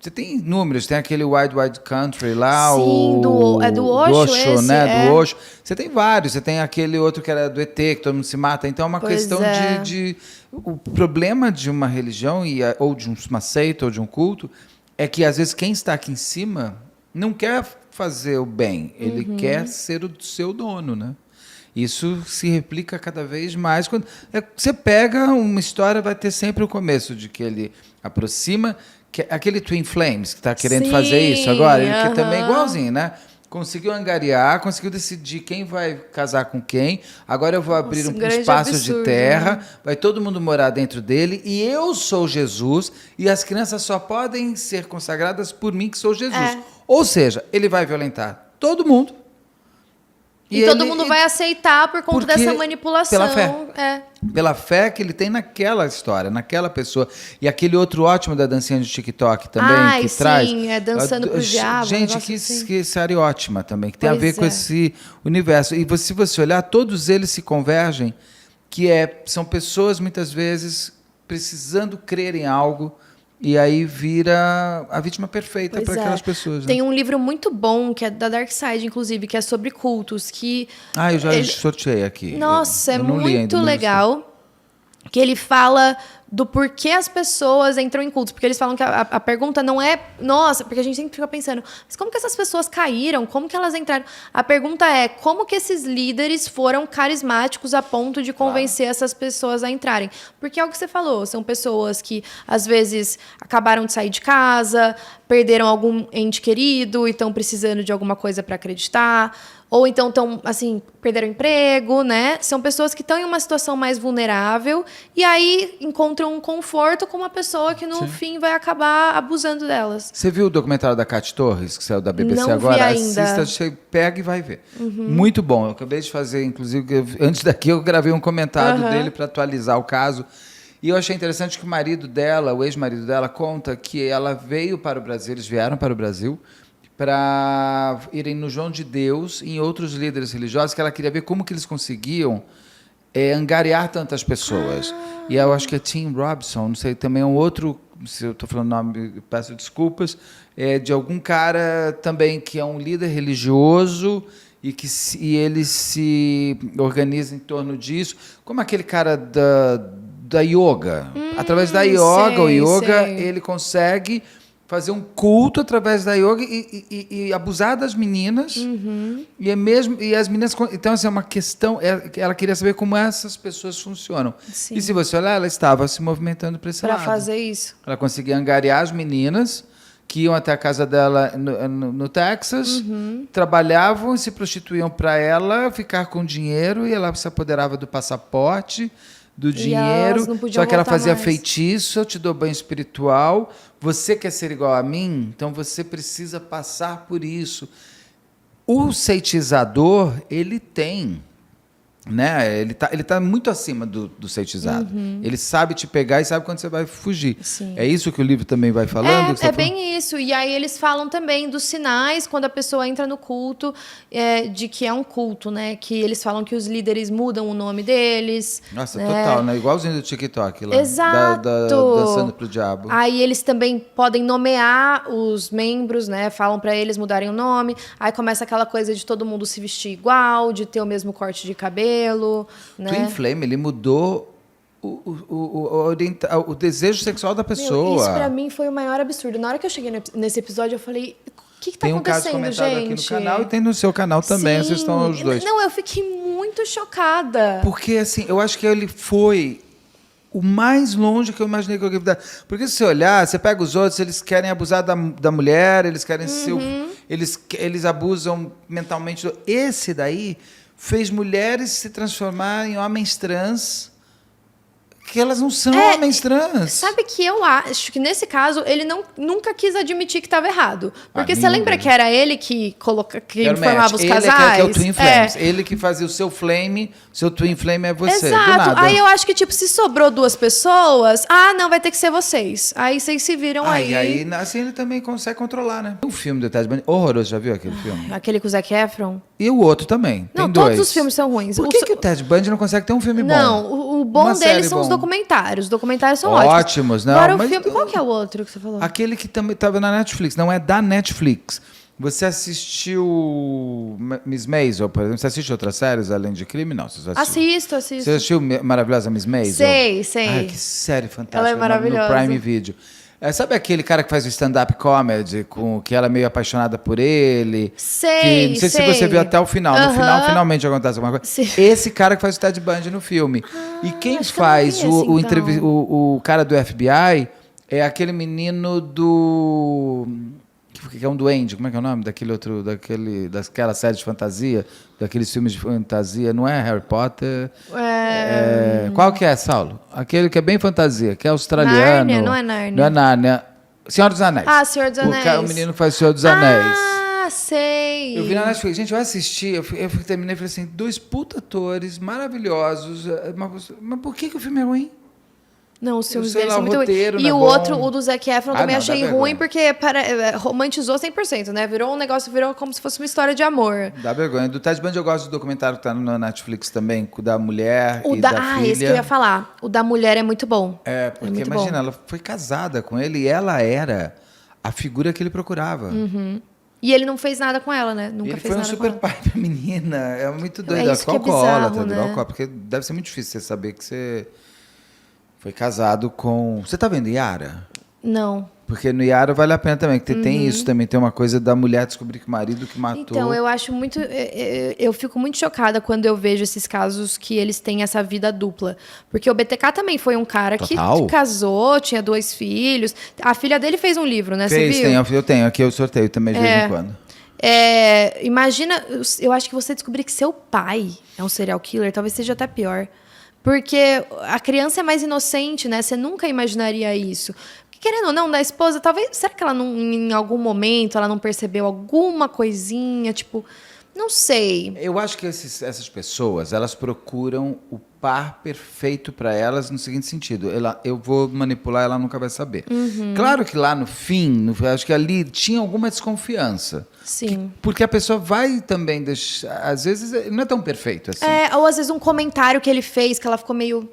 Speaker 3: você tem números, tem aquele Wide Wide Country lá,
Speaker 2: Sim, do Osho, esse,
Speaker 3: né? Do Osho. Você tem vários, você tem aquele outro que era do ET, que todo mundo se mata. Então é uma questão de. O problema de uma religião, ou de uma seita, ou de um culto, é que às vezes quem está aqui em cima não quer fazer o bem, ele quer ser o seu dono, né? Isso se replica cada vez mais. Quando você pega uma história, vai ter sempre o começo de que ele aproxima. Aquele Twin Flames que está querendo fazer isso agora, ele que também é igualzinho, né? Conseguiu angariar, conseguiu decidir quem vai casar com quem. Agora eu vou abrir um espaço de terra, vai todo mundo morar dentro dele, e eu sou Jesus, e as crianças só podem ser consagradas por mim, que sou Jesus. Ou seja, ele vai violentar todo mundo.
Speaker 2: E todo mundo vai aceitar por conta dessa manipulação.
Speaker 3: Pela fé. Pela fé que ele tem naquela história, naquela pessoa. E aquele outro ótimo da dancinha de TikTok também, que traz...
Speaker 2: Sim, dançando pro diabo.
Speaker 3: Gente, que série ótima também, que tem a ver com esse universo. E se você olhar, todos eles se convergem, são pessoas, muitas vezes, precisando crer em algo, e aí vira a vítima perfeita para aquelas pessoas. Né?
Speaker 2: Tem um livro muito bom, que é da Dark Side, inclusive, que é sobre cultos.
Speaker 3: Eu já sorteei aqui.
Speaker 2: Nossa, é muito legal. Que ele fala do porquê as pessoas entram em cultos. Porque eles falam que a pergunta não é... Nossa, porque a gente sempre fica pensando, mas como que essas pessoas caíram? Como que elas entraram? A pergunta é, como que esses líderes foram carismáticos a ponto de convencer essas pessoas a entrarem? Porque é o que você falou, são pessoas que, às vezes, acabaram de sair de casa, perderam algum ente querido e estão precisando de alguma coisa para acreditar... Ou então estão, assim, perderam o emprego, né? São pessoas que estão em uma situação mais vulnerável e aí encontram um conforto com uma pessoa que, no fim, vai acabar abusando delas.
Speaker 3: Você viu o documentário da Cátia Torres, que saiu da BBC
Speaker 2: Não
Speaker 3: agora?
Speaker 2: Vi ainda.
Speaker 3: Assista, você pega e vai ver. Muito bom. Eu acabei de fazer, inclusive, antes daqui eu gravei um comentário dele para atualizar o caso. E eu achei interessante que o marido dela, o ex-marido dela, conta que ela veio para o Brasil, eles vieram para o Brasil, para irem no João de Deus e em outros líderes religiosos, que ela queria ver como que eles conseguiam angariar tantas pessoas. E eu acho que é Tim Robson, não sei, também é um outro, se eu estou falando o nome, peço desculpas, de algum cara também que é um líder religioso e ele se organiza em torno disso, como aquele cara da yoga. Através da yoga, ele consegue... fazer um culto através da yoga e abusar das meninas. E as meninas... Então, assim, é uma questão... Ela queria saber como essas pessoas funcionam.
Speaker 2: Sim.
Speaker 3: E se você olhar, ela estava se movimentando para esse lado.
Speaker 2: Para fazer isso.
Speaker 3: Ela conseguia angariar as meninas que iam até a casa dela no Texas, trabalhavam e se prostituíam para ela ficar com dinheiro, e ela se apoderava do passaporte, do dinheiro, só que ela fazia feitiço, eu te dou banho espiritual, você quer ser igual a mim, então você precisa passar por isso. O seitizador, ele tem, né? Ele tá muito acima do seitizado. Ele sabe te pegar e sabe quando você vai fugir.
Speaker 2: Sim.
Speaker 3: É isso que o livro também vai falando?
Speaker 2: Bem isso. E aí eles falam também dos sinais quando a pessoa entra no culto, de que é um culto, né? Que eles falam que os líderes mudam o nome deles.
Speaker 3: Nossa, total, né? Igualzinho do TikTok lá.
Speaker 2: Exato.
Speaker 3: Dançando pro diabo.
Speaker 2: Aí eles também podem nomear os membros, né? Falam para eles mudarem o nome. Aí começa aquela coisa de todo mundo se vestir igual, de ter o mesmo corte de cabelo, né?
Speaker 3: Twin Flame, ele mudou o desejo sexual da pessoa.
Speaker 2: Isso pra mim foi o maior absurdo. Na hora que eu cheguei nesse episódio, eu falei, o que tá acontecendo, gente? Tem um caso
Speaker 3: comentado aqui no canal e tem no seu canal também. Vocês estão os dois.
Speaker 2: Não, eu fiquei muito chocada.
Speaker 3: Porque, assim, eu acho que ele foi o mais longe que eu imaginei que eu ia dar. Porque se você olhar, você pega os outros, eles querem abusar da mulher, eles querem eles abusam mentalmente. Esse daí fez mulheres se transformar em homens trans Porque elas não são homens trans.
Speaker 2: Sabe que eu acho que nesse caso ele nunca quis admitir que estava errado. Porque você
Speaker 3: Amiga.
Speaker 2: lembra que era ele que informava os
Speaker 3: Ele
Speaker 2: casais?
Speaker 3: que é o Twin Flames. Ele que fazia o seu flame, seu Twin Flame é você. Do
Speaker 2: Exato.
Speaker 3: nada.
Speaker 2: Aí eu acho que, tipo, se sobrou 2 pessoas, não, vai ter que ser vocês. Aí vocês se viram aí.
Speaker 3: E aí, assim, ele também consegue controlar, né? O filme do Ted Bundy, horroroso, já viu aquele filme?
Speaker 2: Aquele com o Zac Efron?
Speaker 3: E o outro também.
Speaker 2: Não,
Speaker 3: tem
Speaker 2: todos
Speaker 3: 2.
Speaker 2: os filmes são ruins.
Speaker 3: Por que o Ted Bundy não consegue ter um filme bom?
Speaker 2: Não, o bom
Speaker 3: Uma série
Speaker 2: deles são os
Speaker 3: bom.
Speaker 2: documentários. Os documentários são
Speaker 3: Ótimos, não,
Speaker 2: Agora o
Speaker 3: mas
Speaker 2: filme, qual que é o outro que você falou?
Speaker 3: Aquele que também estava na Netflix, não é da Netflix. Você assistiu Miss Maisel, por exemplo? Você assiste outras séries além de crime? Não, você só assistiu.
Speaker 2: Assisto.
Speaker 3: Você assistiu Maravilhosa Miss Maisel?
Speaker 2: Sei.
Speaker 3: Ai, que série fantástica.
Speaker 2: Ela é maravilhosa.
Speaker 3: No Prime Video. Sabe aquele cara que faz o stand-up comedy, que ela é meio apaixonada por ele?
Speaker 2: Sei,
Speaker 3: não sei se você viu até o final. No final, finalmente acontece alguma coisa.
Speaker 2: Sim.
Speaker 3: Esse cara que faz o Ted Bundy no filme. E quem
Speaker 2: acho que eu não
Speaker 3: faz
Speaker 2: vi esse, então.
Speaker 3: o cara do FBI é aquele menino do... que é um duende, como é que é o nome? Daquela série de fantasia, daqueles filmes de fantasia, não é Harry Potter? Qual que é, Saulo? Aquele que é bem fantasia, que é australiano.
Speaker 2: Nárnia, não é Nárnia.
Speaker 3: Não é Nárnia. Senhor dos Anéis.
Speaker 2: Senhor dos Anéis.
Speaker 3: O menino que faz Senhor dos Anéis.
Speaker 2: Sei.
Speaker 3: Eu vi na Netflix, gente, eu assisti, eu terminei e falei assim, 2 puta atores maravilhosos, mas por que o filme é ruim?
Speaker 2: Não, os filmes
Speaker 3: sei
Speaker 2: deles
Speaker 3: lá,
Speaker 2: são muito ruins.
Speaker 3: roteiro
Speaker 2: E
Speaker 3: não é
Speaker 2: o
Speaker 3: bom.
Speaker 2: outro, o do Zac Efron, também
Speaker 3: não,
Speaker 2: achei
Speaker 3: dá
Speaker 2: ruim,
Speaker 3: vergonha.
Speaker 2: porque romantizou 100%, né? Virou um negócio, virou como se fosse uma história de amor.
Speaker 3: Dá vergonha. Do Ted Bundy eu gosto do documentário que tá no Netflix também, da mulher da filha.
Speaker 2: Esse que eu ia falar. O da mulher é muito bom.
Speaker 3: Porque
Speaker 2: muito
Speaker 3: imagina,
Speaker 2: bom.
Speaker 3: ela foi casada com ele e ela era a figura que ele procurava.
Speaker 2: E ele não fez nada com ela, né? Nunca
Speaker 3: Ele
Speaker 2: fez
Speaker 3: foi um
Speaker 2: nada
Speaker 3: super
Speaker 2: com ela.
Speaker 3: pai pra menina. É muito doido.
Speaker 2: isso que é
Speaker 3: Alcoólatra,
Speaker 2: bizarro, né?
Speaker 3: alcoólatra, porque deve ser muito difícil você saber que você foi casado com... Você tá vendo Yara?
Speaker 2: Não.
Speaker 3: Porque no Yara vale a pena também, porque tem isso também, tem uma coisa da mulher descobrir que o marido que matou...
Speaker 2: Então, eu acho muito... Eu fico muito chocada quando eu vejo esses casos que eles têm essa vida dupla. Porque o BTK também foi um cara que casou, tinha 2 filhos. A filha dele fez um livro, né? Você viu?
Speaker 3: Eu tenho. Aqui eu sorteio também de vez em quando.
Speaker 2: Imagina, eu acho que você descobrir que seu pai é um serial killer, talvez seja até pior. Porque a criança é mais inocente, né? Você nunca imaginaria isso. Querendo ou não, da esposa, talvez... Será que ela não, em algum momento, ela não percebeu alguma coisinha? Tipo, não sei.
Speaker 3: Eu acho que essas pessoas, elas procuram o par perfeito para elas no seguinte sentido. Eu vou manipular, ela nunca vai saber. Claro que lá no fim, acho que ali tinha alguma desconfiança.
Speaker 2: Sim.
Speaker 3: Porque a pessoa vai também deixar... Às vezes, não é tão perfeito assim.
Speaker 2: Ou às vezes um comentário que ele fez, que ela ficou meio...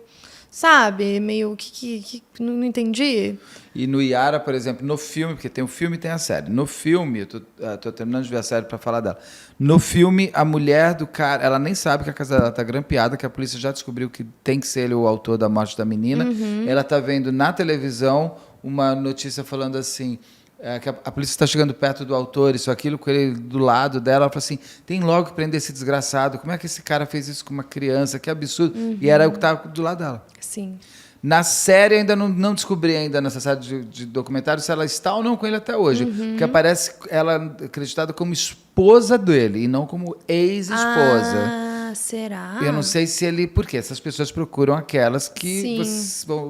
Speaker 2: Sabe? Meio que não entendi.
Speaker 3: E no Yara, por exemplo, no filme, porque tem o filme e tem a série. No filme, eu tô terminando de ver a série para falar dela. No filme, a mulher do cara, ela nem sabe que a casa dela tá grampeada, que a polícia já descobriu que tem que ser ele o autor da morte da menina. Ela tá vendo na televisão uma notícia falando assim... que a polícia está chegando perto do autor, isso, aquilo, com ele do lado dela. Ela falou assim, tem logo que prender esse desgraçado. Como é que esse cara fez isso com uma criança? Que absurdo. E era o que estava do lado dela.
Speaker 2: Sim.
Speaker 3: Na série, ainda não descobri ainda nessa série de documentário se ela está ou não com ele até hoje. Porque aparece ela acreditada como esposa dele e não como ex-esposa.
Speaker 2: Será?
Speaker 3: Eu não sei se ele... Porque essas pessoas procuram aquelas que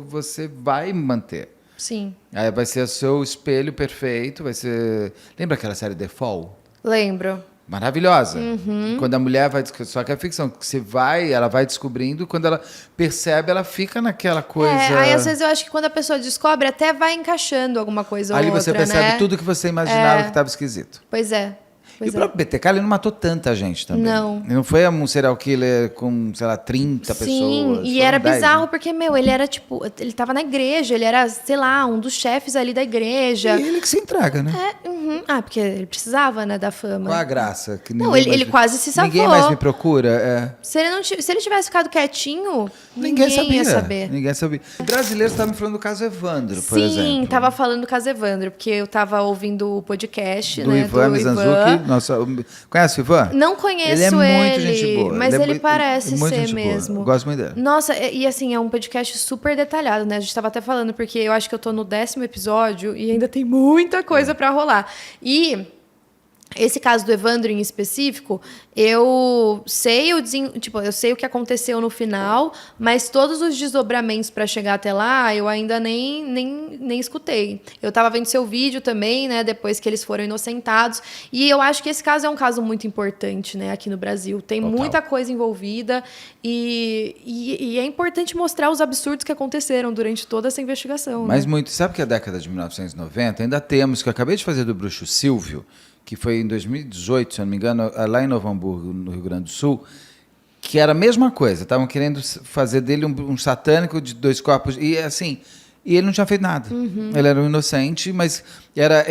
Speaker 3: você vai manter.
Speaker 2: Sim.
Speaker 3: Aí vai ser o seu espelho perfeito, vai ser... Lembra aquela série The Fall?
Speaker 2: Lembro.
Speaker 3: Maravilhosa. Quando a mulher vai... Só que é ficção, que ela vai descobrindo, quando ela percebe, ela fica naquela coisa...
Speaker 2: Aí às vezes eu acho que quando a pessoa descobre, até vai encaixando alguma coisa ou
Speaker 3: Ali
Speaker 2: outra,
Speaker 3: você percebe
Speaker 2: né?
Speaker 3: tudo que você imaginava que estava esquisito.
Speaker 2: Pois é.
Speaker 3: E o próprio BTK, ele não matou tanta gente também.
Speaker 2: Não.
Speaker 3: Ele não foi um serial killer com, sei lá, 30 pessoas.
Speaker 2: Sim, e
Speaker 3: foram
Speaker 2: era
Speaker 3: 10,
Speaker 2: bizarro,
Speaker 3: né?
Speaker 2: porque, ele era tipo... Ele tava na igreja, ele era, sei lá, um dos chefes ali da igreja.
Speaker 3: E ele que se entrega, né?
Speaker 2: Porque ele precisava, né, da fama.
Speaker 3: Qual a graça? Que
Speaker 2: Não,
Speaker 3: ninguém
Speaker 2: ele
Speaker 3: mais-
Speaker 2: quase se safou.
Speaker 3: Ninguém mais me procura,
Speaker 2: Se ele tivesse ficado quietinho,
Speaker 3: Ninguém sabia.
Speaker 2: ia saber.
Speaker 3: Ninguém sabia. Brasileiros estavam me falando do caso Evandro, por exemplo.
Speaker 2: Sim, tava falando do caso Evandro, porque eu tava ouvindo o podcast,
Speaker 3: Do
Speaker 2: né?
Speaker 3: Ivan
Speaker 2: do
Speaker 3: Mizanzuki. Nossa, conhece o Ivan?
Speaker 2: Não conheço
Speaker 3: Ele é muito gente boa.
Speaker 2: mas
Speaker 3: Ele é
Speaker 2: ele
Speaker 3: muito-
Speaker 2: parece
Speaker 3: muito
Speaker 2: ser
Speaker 3: gente boa.
Speaker 2: mesmo.
Speaker 3: Eu gosto muito dele.
Speaker 2: Nossa, e assim, é um podcast super detalhado, né? A gente tava até falando, porque eu acho que eu tô no 10º episódio e ainda tem muita coisa pra rolar. E Esse caso do Evandro em específico, eu sei eu sei o que aconteceu no final, mas todos os desdobramentos para chegar até lá, eu ainda nem escutei. Eu estava vendo seu vídeo também, né, depois que eles foram inocentados, e eu acho que esse caso é um caso muito importante, né, aqui no Brasil. Tem
Speaker 3: Total.
Speaker 2: muita coisa envolvida e é importante mostrar os absurdos que aconteceram durante toda essa investigação.
Speaker 3: Mas
Speaker 2: né?
Speaker 3: muito. Sabe que a década de 1990 ainda temos, que eu acabei de fazer do Bruxo Silvio, que foi em 2018, se eu não me engano, lá em Novo Hamburgo, no Rio Grande do Sul, que era a mesma coisa. Estavam querendo fazer dele um satânico de 2 corpos. E assim, e ele não tinha feito nada. Ele era um inocente, mas era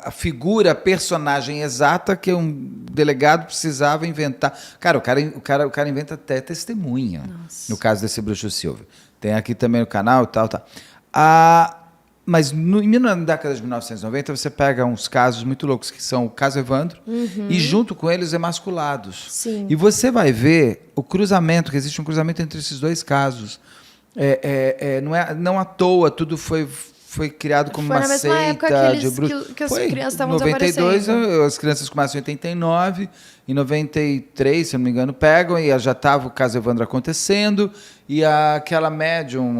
Speaker 3: a figura, a personagem exata que um delegado precisava inventar. Cara, o cara inventa até testemunha.
Speaker 2: Nossa.
Speaker 3: No caso desse Bruxo Silvio. Tem aqui também no canal e tal. Mas na década de 1990 você pega uns casos muito loucos, que são o caso Evandro, e junto com eles Emasculados.
Speaker 2: Sim.
Speaker 3: E você vai ver o cruzamento, que existe um cruzamento entre esses 2 casos. Não à toa, tudo foi criado como
Speaker 2: Foi
Speaker 3: uma
Speaker 2: na mesma
Speaker 3: seita
Speaker 2: época que as crianças estavam
Speaker 3: Em 92,
Speaker 2: desaparecendo.
Speaker 3: as crianças começam em 89, em 93, se eu não me engano, pegam, e já estava o caso Evandro acontecendo, e aquela médium...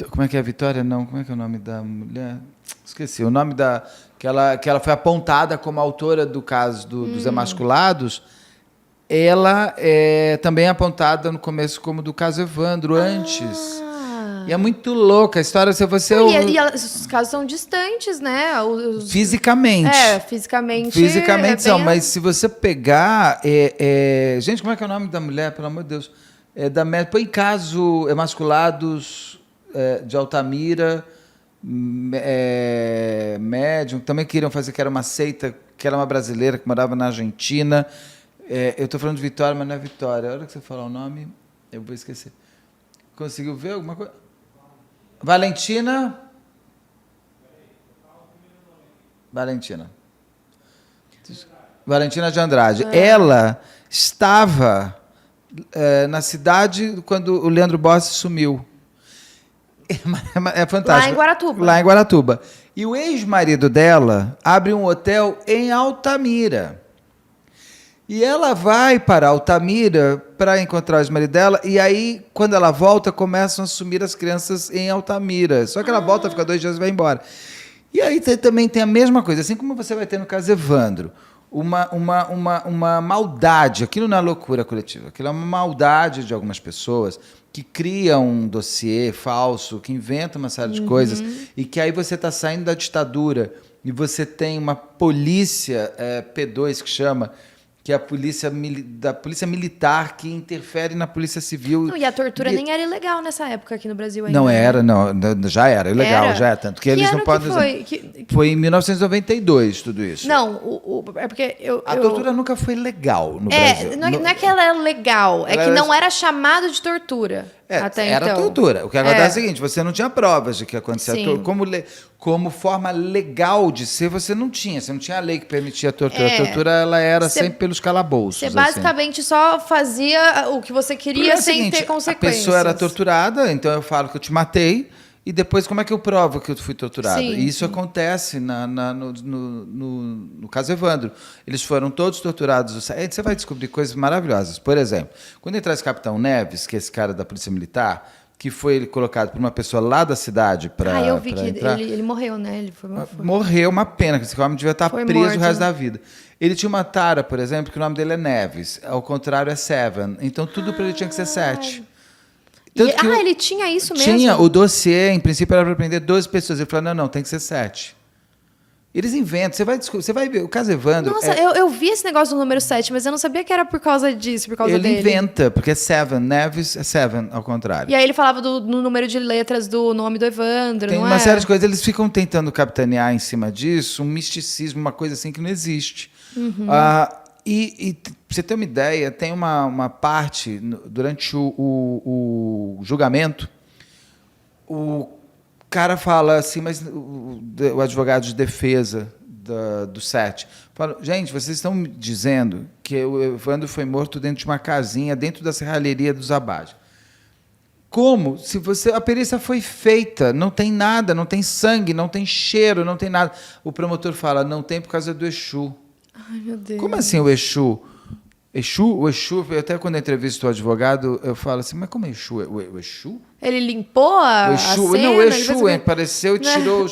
Speaker 3: como é que é a Vitória? Não, como é que é o nome da mulher? Esqueci. O nome da... Que ela foi apontada como autora do caso dos Emasculados. Ela também é apontada no começo como do caso Evandro, antes. E é muito louca a história. Se você...
Speaker 2: Os casos são distantes, né?
Speaker 3: Fisicamente.
Speaker 2: Fisicamente.
Speaker 3: Fisicamente são, mas se você pegar... Gente, como é que é o nome da mulher? Pelo amor de Deus. Põe caso Emasculados... de Altamira, médium, também queriam fazer que era uma seita, que era uma brasileira que morava na Argentina. Eu estou falando de Vitória, mas não é Vitória. A hora que você falar o nome, eu vou esquecer. Conseguiu ver alguma coisa? Valentina de Andrade. Ela estava na cidade quando o Leandro Bossi sumiu. É fantástico. Lá em Guaratuba. E o ex-marido dela abre um hotel em Altamira. E ela vai para Altamira para encontrar o ex-marido dela, e aí, quando ela volta, começam a sumir as crianças em Altamira. Só que ela volta, fica 2 dias e vai embora. E aí também tem a mesma coisa, assim como você vai ter no caso Evandro, uma maldade, aquilo não é loucura coletiva, aquilo é uma maldade de algumas pessoas que criam um dossiê falso, que inventam uma série de coisas, e que aí você está saindo da ditadura e você tem uma polícia P2 que chama, que é a polícia militar que interfere na polícia civil.
Speaker 2: Não, e a tortura nem era ilegal nessa época aqui no Brasil ainda.
Speaker 3: Não era, não, já era ilegal, já é tanto que eles não podem
Speaker 2: foi?
Speaker 3: Foi em 1992 tudo isso.
Speaker 2: Não, é porque
Speaker 3: a tortura nunca foi legal no Brasil.
Speaker 2: Não é que ela era legal, é que não era chamado de tortura. Até
Speaker 3: era
Speaker 2: então.
Speaker 3: tortura. O que acontece é o seguinte, você não tinha provas de que acontecia. Como forma legal de ser, você não tinha a lei que permitia a tortura. A tortura ela era sempre pelos calabouços.
Speaker 2: Você basicamente só fazia o que você queria sem ter consequências.
Speaker 3: A pessoa era torturada, então eu falo que eu te matei, e depois como é que eu provo que eu fui torturado?
Speaker 2: Sim,
Speaker 3: e isso acontece no caso Evandro. Eles foram todos torturados. Você vai descobrir coisas maravilhosas. Por exemplo, quando entra esse Capitão Neves, que é esse cara da Polícia Militar, que foi colocado por uma pessoa lá da cidade para
Speaker 2: eu vi que ele morreu, né? Ele foi.
Speaker 3: Morreu, uma pena, que esse homem devia estar preso
Speaker 2: morto,
Speaker 3: o resto da vida. Ele tinha uma tara, por exemplo, que o nome dele é Neves. Ao contrário, é Seven. Então, tudo para ele tinha que ser 7.
Speaker 2: Ele tinha isso mesmo?
Speaker 3: Tinha. O dossiê, em princípio, era para prender 12 pessoas. Ele falou, não, tem que ser 7. Eles inventam. Você vai ver. O caso Evandro...
Speaker 2: Nossa, eu vi esse negócio do número 7, mas eu não sabia que era por causa disso, por causa dele.
Speaker 3: Ele inventa, porque é Seven. Neves é Seven, ao contrário.
Speaker 2: E aí ele falava no número de letras do nome do Evandro,
Speaker 3: Tem uma série de coisas. Eles ficam tentando capitanear em cima disso, um misticismo, uma coisa assim que não existe. E pra você ter uma ideia, tem uma parte, durante o julgamento, o cara fala assim, mas o advogado de defesa do 7 fala, gente, vocês estão me dizendo que o Evandro foi morto dentro de uma casinha, dentro da serralheria dos Abade. como? Se a perícia foi feita, não tem nada, não tem sangue, não tem cheiro, não tem nada. O promotor fala, não tem por causa do Exu.
Speaker 2: Ai, meu Deus.
Speaker 3: Como assim o Exu? O Exu, até quando eu entrevisto o advogado, eu falo assim, mas como é Exu? O Exu?
Speaker 2: Ele limpou a
Speaker 3: Exu,
Speaker 2: cena?
Speaker 3: não, o Exu
Speaker 2: ele
Speaker 3: apareceu e tirou...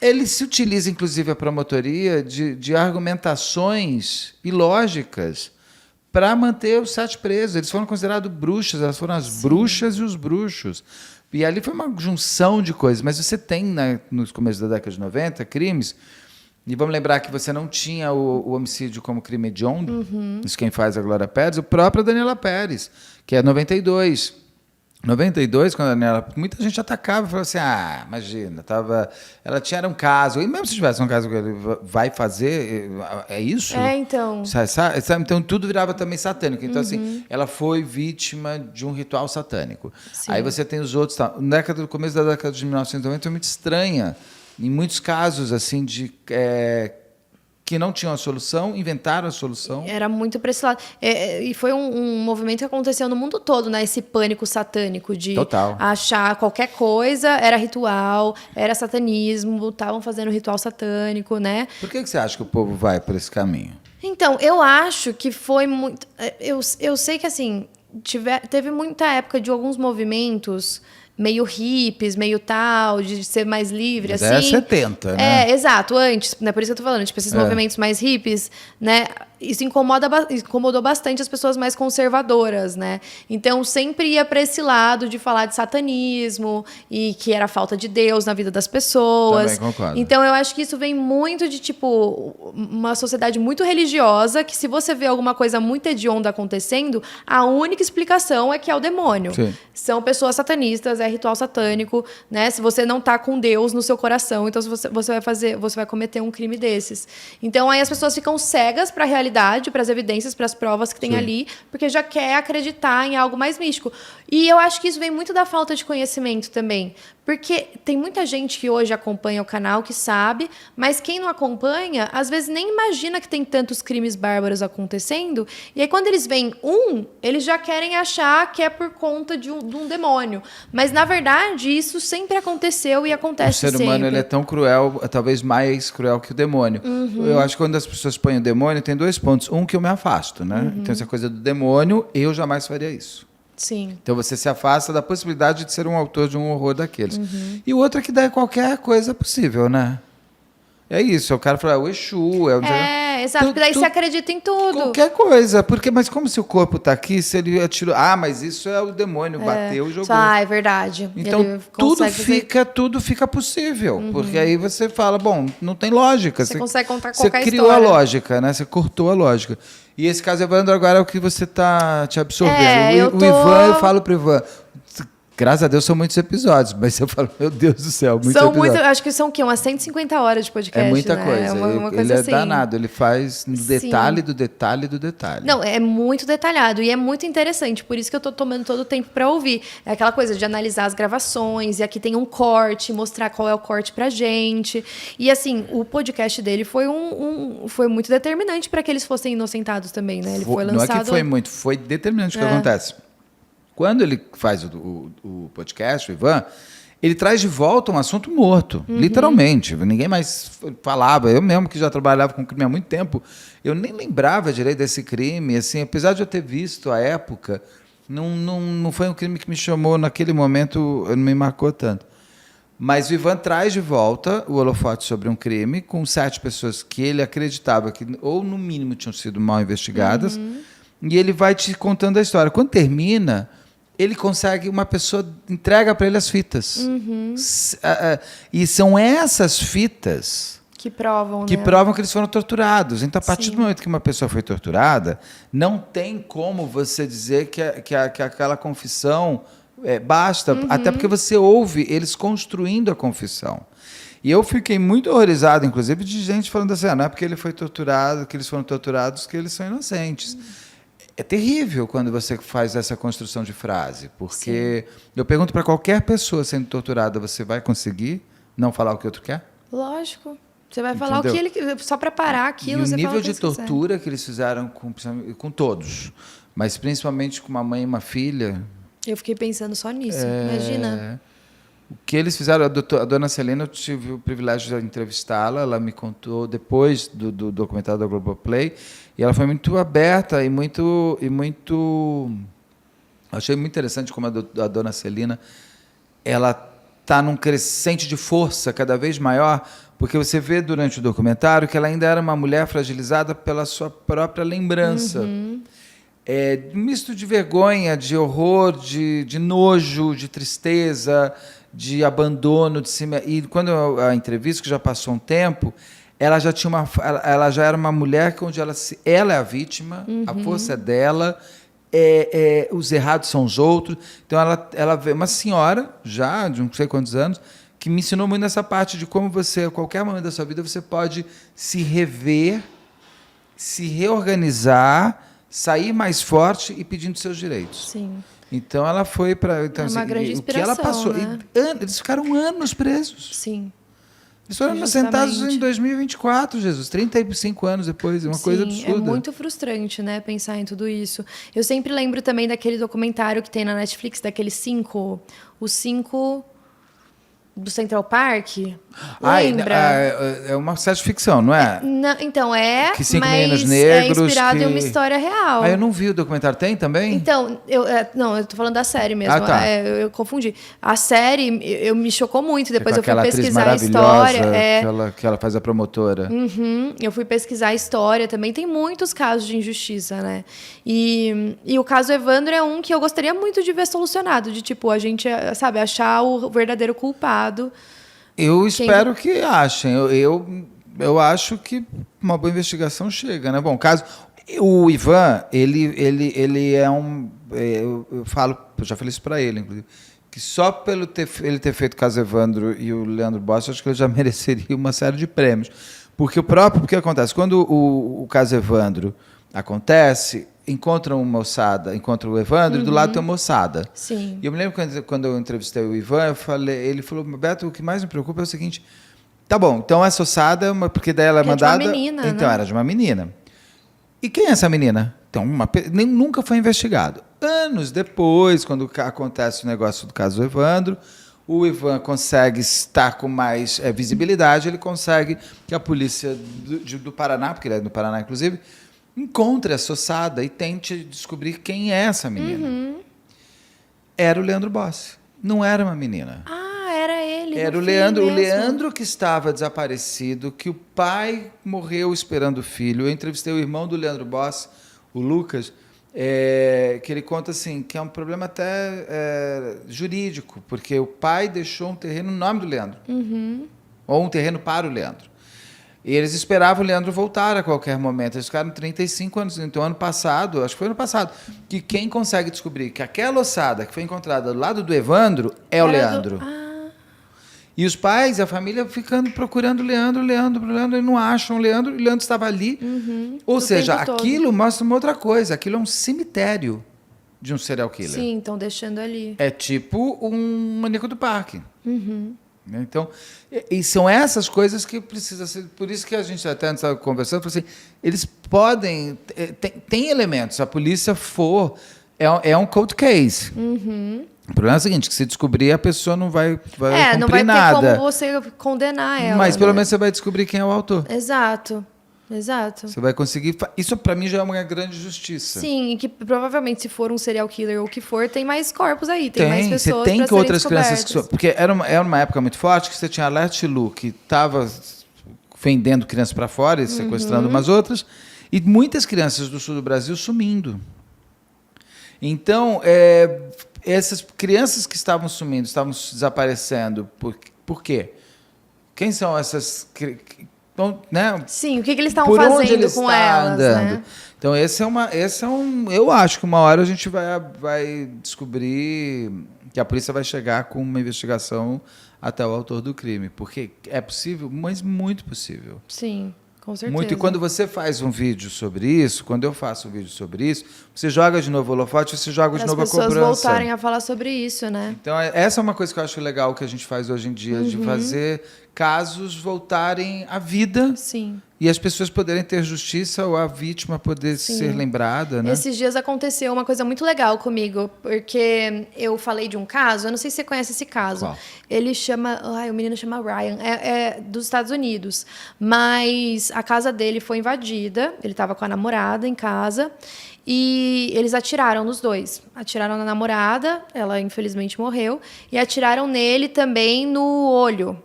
Speaker 3: Ele se utiliza, inclusive, a promotoria de argumentações ilógicas para manter os 7 presos. Eles foram considerados bruxas, elas foram as bruxas e os bruxos. E ali foi uma junção de coisas. Mas você tem, nos começos da década de 90, crimes... E vamos lembrar que você não tinha o homicídio como crime hediondo. Isso quem faz é a Glória Pérez. O próprio Daniela Pérez, que é 92. 92, quando a Daniela... Muita gente atacava e falou assim, imagina, ela tinha um caso. E mesmo se tivesse um caso que ele vai fazer, é isso?
Speaker 2: Então.
Speaker 3: Então, tudo virava também satânico. Então, assim, ela foi vítima de um ritual satânico.
Speaker 2: Sim.
Speaker 3: Aí você tem os outros... No começo da década de 1990 foi muito estranha. Em muitos casos, assim, que não tinham a solução, inventaram a solução.
Speaker 2: Era muito para esse lado. E foi um movimento que aconteceu no mundo todo, né? Esse pânico satânico de
Speaker 3: Total.
Speaker 2: achar qualquer coisa era ritual, era satanismo, estavam fazendo ritual satânico, né?
Speaker 3: Por que você acha que o povo vai por esse caminho?
Speaker 2: Então, eu acho que foi muito... Eu sei que, assim, teve muita época de alguns movimentos... meio hippies, meio tal, de ser mais livre,
Speaker 3: Mas
Speaker 2: assim.
Speaker 3: 70, né?
Speaker 2: Exato, antes, né? Por isso que eu tô falando, tipo, esses movimentos mais hippies, né? Isso incomodou bastante as pessoas mais conservadoras, né? Então, sempre ia para esse lado de falar de satanismo e que era falta de Deus na vida das pessoas.
Speaker 3: Também concordo.
Speaker 2: Então, eu acho que isso vem muito de, tipo, uma sociedade muito religiosa, que se você vê alguma coisa muito hedionda acontecendo, a única explicação é que é o demônio.
Speaker 3: Sim.
Speaker 2: São pessoas satanistas, é ritual satânico, né? Se você não tá com Deus no seu coração, então você vai cometer um crime desses. Então, aí as pessoas ficam cegas para a realidade, para as evidências, para as provas que tem ali, porque já quer acreditar em algo mais místico. E eu acho que isso vem muito da falta de conhecimento também. Porque tem muita gente que hoje acompanha o canal, que sabe, mas quem não acompanha, às vezes nem imagina que tem tantos crimes bárbaros acontecendo. E aí, quando eles veem eles já querem achar que é por conta de um demônio. Mas, na verdade, isso sempre aconteceu e acontece sempre.
Speaker 3: O ser humano ele é tão cruel, talvez mais cruel que o demônio. Eu acho que quando as pessoas põem o demônio, tem 2 pontos. Um, que eu me afasto, né? Então, essa coisa do demônio, eu jamais faria isso.
Speaker 2: Sim.
Speaker 3: Então você se afasta da possibilidade de ser um autor de um horror daqueles. E o outro é que dá qualquer coisa possível, né? É isso, o cara fala, o Exu...
Speaker 2: Exato, porque daí você acredita em tudo.
Speaker 3: Qualquer coisa, mas como se o corpo está aqui, se ele atirou... mas isso é o demônio, bateu e jogou.
Speaker 2: É verdade.
Speaker 3: Então tudo fica possível, porque aí você fala, bom, não tem lógica.
Speaker 2: Você consegue contar qualquer história.
Speaker 3: Você criou a lógica, né? Você cortou a lógica. E esse caso, Evandro, agora é o que você está te absorvendo. O Ivan, eu falo pro Ivan... Graças a Deus são muitos episódios, mas eu falo, meu Deus do céu, muitos episódios.
Speaker 2: Acho que são o quê? Umas 150 horas de podcast,
Speaker 3: É muita
Speaker 2: né?
Speaker 3: coisa.
Speaker 2: É uma coisa
Speaker 3: ele
Speaker 2: assim.
Speaker 3: É danado, ele faz no detalhe do detalhe do detalhe.
Speaker 2: Não, é muito detalhado e é muito interessante, por isso que eu tô tomando todo o tempo para ouvir. É aquela coisa de analisar as gravações, e aqui tem um corte, mostrar qual é o corte pra gente. E assim, o podcast dele foi foi muito determinante para que eles fossem inocentados também, né? Ele foi lançado...
Speaker 3: Não é que foi muito, foi determinante o que acontece. Quando ele faz o podcast, o Ivan, ele traz de volta um assunto morto, literalmente. Ninguém mais falava. Eu mesmo, que já trabalhava com crime há muito tempo, eu nem lembrava direito desse crime. Assim, apesar de eu ter visto à época, não foi um crime que me chamou naquele momento, não me marcou tanto. Mas o Ivan traz de volta o holofote sobre um crime com 7 pessoas que ele acreditava que, ou no mínimo, tinham sido mal investigadas. E ele vai te contando a história. Quando termina... ele consegue, uma pessoa entrega para ele as fitas. E são essas fitas
Speaker 2: que provam
Speaker 3: que eles foram torturados. Então, a partir do momento que uma pessoa foi torturada, não tem como você dizer que aquela confissão basta, até porque você ouve eles construindo a confissão. E eu fiquei muito horrorizado, inclusive, de gente falando assim, não é porque ele foi torturado, que eles foram torturados, que eles são inocentes. É terrível quando você faz essa construção de frase, porque eu pergunto para qualquer pessoa sendo torturada, você vai conseguir não falar o que o outro quer?
Speaker 2: Lógico. Você vai falar o que ele... Só para parar aquilo,
Speaker 3: e
Speaker 2: você
Speaker 3: o nível
Speaker 2: fala o que
Speaker 3: de tortura que eles fizeram com todos, mas principalmente com uma mãe e uma filha,
Speaker 2: Eu fiquei pensando só nisso, imagina.
Speaker 3: O que eles fizeram, a dona Celina, eu tive o privilégio de entrevistá-la, ela me contou depois do documentário da Globoplay, e ela foi muito aberta e muito achei muito interessante como a dona Celina, ela está num crescente de força cada vez maior, porque você vê durante o documentário que ela ainda era uma mulher fragilizada pela sua própria lembrança. Um misto de vergonha, de horror, de nojo, de tristeza, de abandono de si. E quando a entrevista, que já passou um tempo, ela já era uma mulher onde ela é a vítima, a força é dela, os errados são os outros. Então ela vê uma senhora, já de não sei quantos anos, que me ensinou muito nessa parte de como você, a qualquer momento da sua vida, você pode se rever, se reorganizar, sair mais forte e pedindo seus direitos.
Speaker 2: Sim.
Speaker 3: Então ela foi para... Então,
Speaker 2: uma grande inspiração,
Speaker 3: o que ela passou...
Speaker 2: né?
Speaker 3: Eles ficaram anos presos.
Speaker 2: Sim.
Speaker 3: Eles foram sentados em 2024, Jesus, 35 anos depois, uma coisa absurda.
Speaker 2: É muito frustrante, né, pensar em tudo isso. Eu sempre lembro também daquele documentário que tem na Netflix, daqueles 5... Os 5... do Central Park, lembra?
Speaker 3: É uma série de ficção, não é?
Speaker 2: Então,
Speaker 3: que 5
Speaker 2: mas
Speaker 3: meninos negros,
Speaker 2: é inspirado em uma história real.
Speaker 3: Eu não vi o documentário. Tem também?
Speaker 2: Então, eu tô falando da série mesmo.
Speaker 3: Tá.
Speaker 2: Eu confundi. A série me chocou muito. Depois eu fui
Speaker 3: aquela
Speaker 2: pesquisar
Speaker 3: atriz
Speaker 2: a história.
Speaker 3: que ela faz a promotora.
Speaker 2: Eu fui pesquisar a história também. Tem muitos casos de injustiça, né? E o caso Evandro é um que eu gostaria muito de ver solucionado. De, tipo, a gente, sabe, achar o verdadeiro culpado.
Speaker 3: Eu espero que achem. Eu acho que uma boa investigação chega, né? Bom, caso... O Ivan, ele é um... Eu já falei isso para ele, inclusive, que só pelo ele ter feito o caso Evandro e o Leandro Bossi, acho que ele já mereceria uma série de prêmios. Porque o que acontece? Quando o caso Evandro acontece, encontra o Evandro e do lado tem uma moçada.
Speaker 2: Sim.
Speaker 3: E eu me lembro quando eu entrevistei o Ivan, ele falou, Beto, o que mais me preocupa é o seguinte, tá bom, então essa ossada, porque daí ela é mandada...
Speaker 2: de uma menina,
Speaker 3: então,
Speaker 2: né?
Speaker 3: era de uma menina. E quem é essa menina? Então, nunca foi investigado. Anos depois, quando acontece o negócio do caso do Evandro, o Ivan consegue estar com mais visibilidade, ele consegue que a polícia do Paraná, porque ele é do Paraná, inclusive, encontre essa ossada e tente descobrir quem é essa menina. Era o Leandro Bossi. Não era uma menina.
Speaker 2: Era ele.
Speaker 3: Era o Leandro que estava desaparecido, que o pai morreu esperando o filho. Eu entrevistei o irmão do Leandro Bossi, o Lucas, que ele conta assim, que é um problema até jurídico, porque o pai deixou um terreno no nome do Leandro. Ou um terreno para o Leandro. E eles esperavam o Leandro voltar a qualquer momento. Eles ficaram 35 anos. Então, ano passado, acho que foi ano passado, que quem consegue descobrir que aquela ossada que foi encontrada do lado do Evandro é o Leandro. E os pais e a família ficando procurando o Leandro, e não acham o Leandro estava ali. Ou seja, aquilo mostra uma outra coisa. Aquilo é um cemitério de um serial killer.
Speaker 2: Sim, estão deixando ali.
Speaker 3: É tipo um maníaco do parque. Então, e são essas coisas que precisa ser. Por isso que a gente até antes estava conversando, assim, eles podem. Tem elementos. Se a polícia for. É um cold case. O problema é o seguinte, que se descobrir, a pessoa não vai cumprir
Speaker 2: não vai
Speaker 3: nada.
Speaker 2: ter como você condenar ela.
Speaker 3: Mas pelo menos você vai descobrir quem é o autor.
Speaker 2: Exato.
Speaker 3: Você vai conseguir... Isso, para mim, já é uma grande justiça.
Speaker 2: Sim, e que provavelmente, se for um serial killer ou o que for, tem mais corpos aí, tem mais pessoas
Speaker 3: você tem
Speaker 2: pra
Speaker 3: que outras
Speaker 2: serem
Speaker 3: crianças... Porque era uma época muito forte que você tinha a Alert Lu, que estava vendendo crianças para fora e sequestrando umas outras, e muitas crianças do sul do Brasil sumindo. Então, essas crianças que estavam sumindo, estavam desaparecendo, por quê? Quem são essas... Né?
Speaker 2: Sim, o que eles estavam fazendo com elas, né?
Speaker 3: Então, eu acho que uma hora a gente vai descobrir que a polícia vai chegar com uma investigação até o autor do crime, porque é possível, mas muito possível.
Speaker 2: Sim, com certeza.
Speaker 3: Muito. E quando você faz um vídeo sobre isso, quando eu faço um vídeo sobre isso, você joga de novo o holofote, você joga de novo a cobrança. As
Speaker 2: pessoas voltarem a falar sobre isso, né?
Speaker 3: Então, essa é uma coisa que eu acho legal que a gente faz hoje em dia, de fazer casos voltarem à vida.
Speaker 2: Sim.
Speaker 3: E as pessoas poderem ter justiça ou a vítima poder ser lembrada, né?
Speaker 2: Esses dias aconteceu uma coisa muito legal comigo, porque eu falei de um caso, eu não sei se você conhece esse caso.
Speaker 3: Qual?
Speaker 2: Ele chama... o menino chama Ryan, é dos Estados Unidos. Mas a casa dele foi invadida, ele estava com a namorada em casa, e eles atiraram nos dois. Atiraram na namorada, ela infelizmente morreu, e atiraram nele também no olho.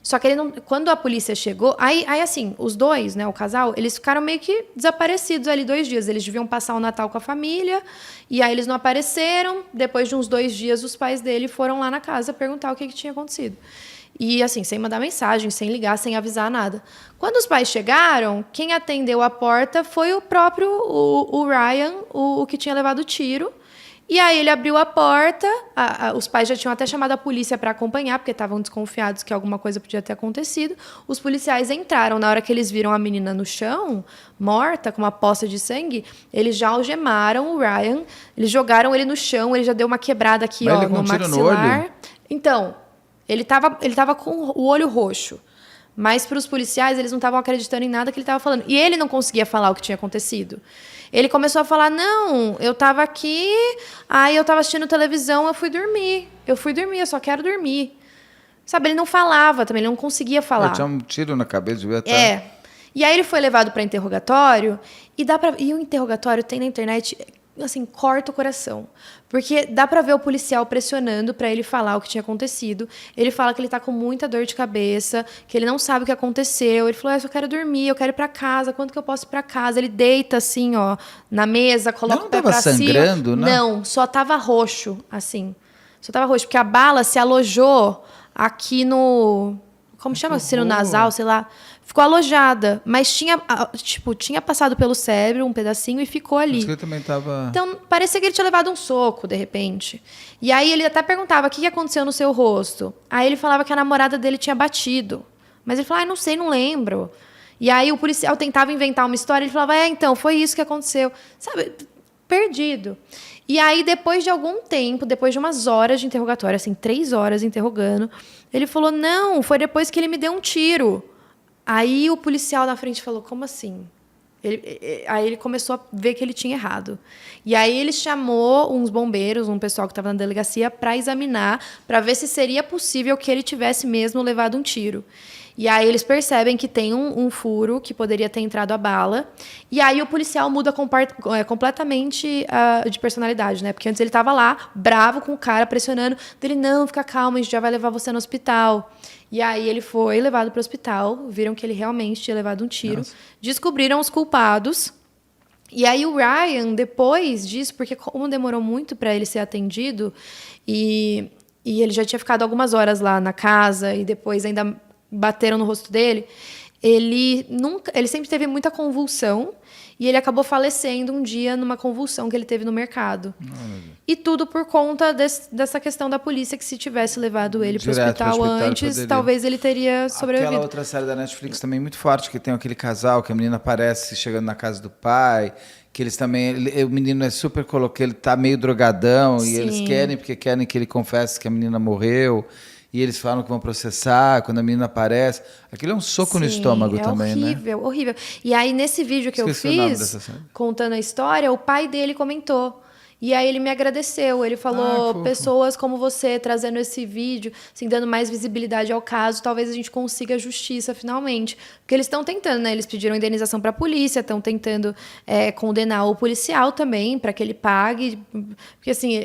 Speaker 2: Só que ele não, quando a polícia chegou... Aí, assim, os dois, né, o casal, eles ficaram meio que desaparecidos ali 2 dias. Eles deviam passar o Natal com a família, e aí eles não apareceram. Depois de uns 2 dias, os pais dele foram lá na casa perguntar o que tinha acontecido. E, assim, sem mandar mensagem, sem ligar, sem avisar nada. Quando os pais chegaram, quem atendeu a porta foi o próprio o Ryan, o que tinha levado o tiro. E aí ele abriu a porta, os pais já tinham até chamado a polícia para acompanhar, porque estavam desconfiados que alguma coisa podia ter acontecido. Os policiais entraram, na hora que eles viram a menina no chão, morta, com uma poça de sangue, eles já algemaram o Ryan, eles jogaram ele no chão, ele já deu uma quebrada aqui,
Speaker 3: Mas
Speaker 2: ó,
Speaker 3: ele com
Speaker 2: no
Speaker 3: um tiro no
Speaker 2: maxilar.
Speaker 3: olho?
Speaker 2: Então, ele tava com o olho roxo. Mas para os policiais, eles não estavam acreditando em nada que ele estava falando. E ele não conseguia falar o que tinha acontecido. Ele começou a falar, não, eu estava aqui, aí eu estava assistindo televisão, eu fui dormir, eu só quero dormir. Sabe, ele não falava também, ele não conseguia falar.
Speaker 3: Tinha um tiro na cabeça, devia estar...
Speaker 2: E aí ele foi levado para interrogatório, e o interrogatório tem na internet... assim, corta o coração. Porque dá pra ver o policial pressionando pra ele falar o que tinha acontecido. Ele fala que ele tá com muita dor de cabeça, que ele não sabe o que aconteceu. Ele falou, eu só quero dormir, eu quero ir pra casa, quando que eu posso ir pra casa? Ele deita, assim, ó, na mesa, coloca o pé pra cima.
Speaker 3: Não tava sangrando, né?
Speaker 2: Não, só tava roxo, assim. Só tava roxo, porque a bala se alojou aqui no... Como chama? Sino nasal, sei lá. Ficou alojada, mas tinha passado pelo cérebro um pedacinho e ficou ali.
Speaker 3: Ele também tava...
Speaker 2: Então, parecia que ele tinha levado um soco, de repente. E aí ele até perguntava, o que aconteceu no seu rosto? Aí ele falava que a namorada dele tinha batido. Mas ele falava, não sei, não lembro. E aí o policial tentava inventar uma história, ele falava, então, foi isso que aconteceu. Sabe, perdido. E aí, depois de algum tempo, depois de umas horas de interrogatório, assim, 3 horas interrogando, ele falou, não, foi depois que ele me deu um tiro. Aí o policial na frente falou, como assim? Aí ele começou a ver que ele tinha errado. E aí ele chamou uns bombeiros, um pessoal que estava na delegacia, para examinar, para ver se seria possível que ele tivesse mesmo levado um tiro. E aí eles percebem que tem um furo que poderia ter entrado a bala. E aí o policial muda completamente de personalidade, né? Porque antes ele estava lá, bravo com o cara, pressionando. Ele, não, fica calmo, a gente já vai levar você no hospital. E aí ele foi levado para o hospital, viram que ele realmente tinha levado um tiro. Nossa. Descobriram os culpados. E aí o Ryan, depois disso, porque como demorou muito para ele ser atendido, e ele já tinha ficado algumas horas lá na casa, e depois ainda bateram no rosto dele, ele sempre teve muita convulsão, e ele acabou falecendo um dia numa convulsão que ele teve no mercado. E tudo por conta dessa questão da polícia, que se tivesse levado ele para o hospital antes, talvez ele teria sobrevivido.
Speaker 3: Aquela outra série da Netflix também muito forte, que tem aquele casal, que a menina aparece chegando na casa do pai, que eles também... O menino é super coloquei, ele tá meio drogadão, Sim. E eles querem que ele confesse que a menina morreu. E eles falam que vão processar, quando a menina aparece. Aquilo é um soco
Speaker 2: Sim,
Speaker 3: no estômago também, né?
Speaker 2: Horrível, horrível. E aí, nesse vídeo que eu fiz, contando a história, o pai dele comentou. E aí ele me agradeceu, ele falou, pessoas como você trazendo esse vídeo, assim, dando mais visibilidade ao caso, talvez a gente consiga justiça finalmente. Porque eles estão tentando, né? Eles pediram indenização para a polícia, estão tentando condenar o policial também, para que ele pague. Porque assim,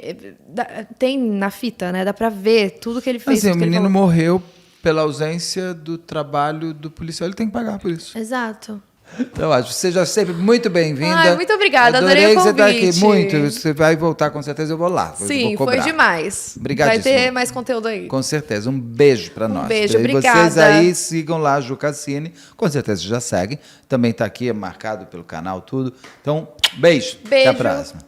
Speaker 2: tem na fita, né? Dá para ver tudo que ele fez.
Speaker 3: Assim, o menino morreu pela ausência do trabalho do policial, ele tem que pagar por isso.
Speaker 2: Exato.
Speaker 3: Então, acho, seja sempre muito bem-vinda.
Speaker 2: Muito obrigada, adorei o convite.
Speaker 3: Você tá aqui muito, você vai voltar com certeza, eu vou lá.
Speaker 2: Sim, foi demais.
Speaker 3: Obrigadíssimo.
Speaker 2: Vai ter mais conteúdo aí.
Speaker 3: Com certeza, um beijo para nós.
Speaker 2: Beijo, obrigada.
Speaker 3: Vocês aí sigam lá a Ju Cassini, com certeza já seguem. Também está aqui, é marcado pelo canal, tudo. Então, beijo. Até a próxima.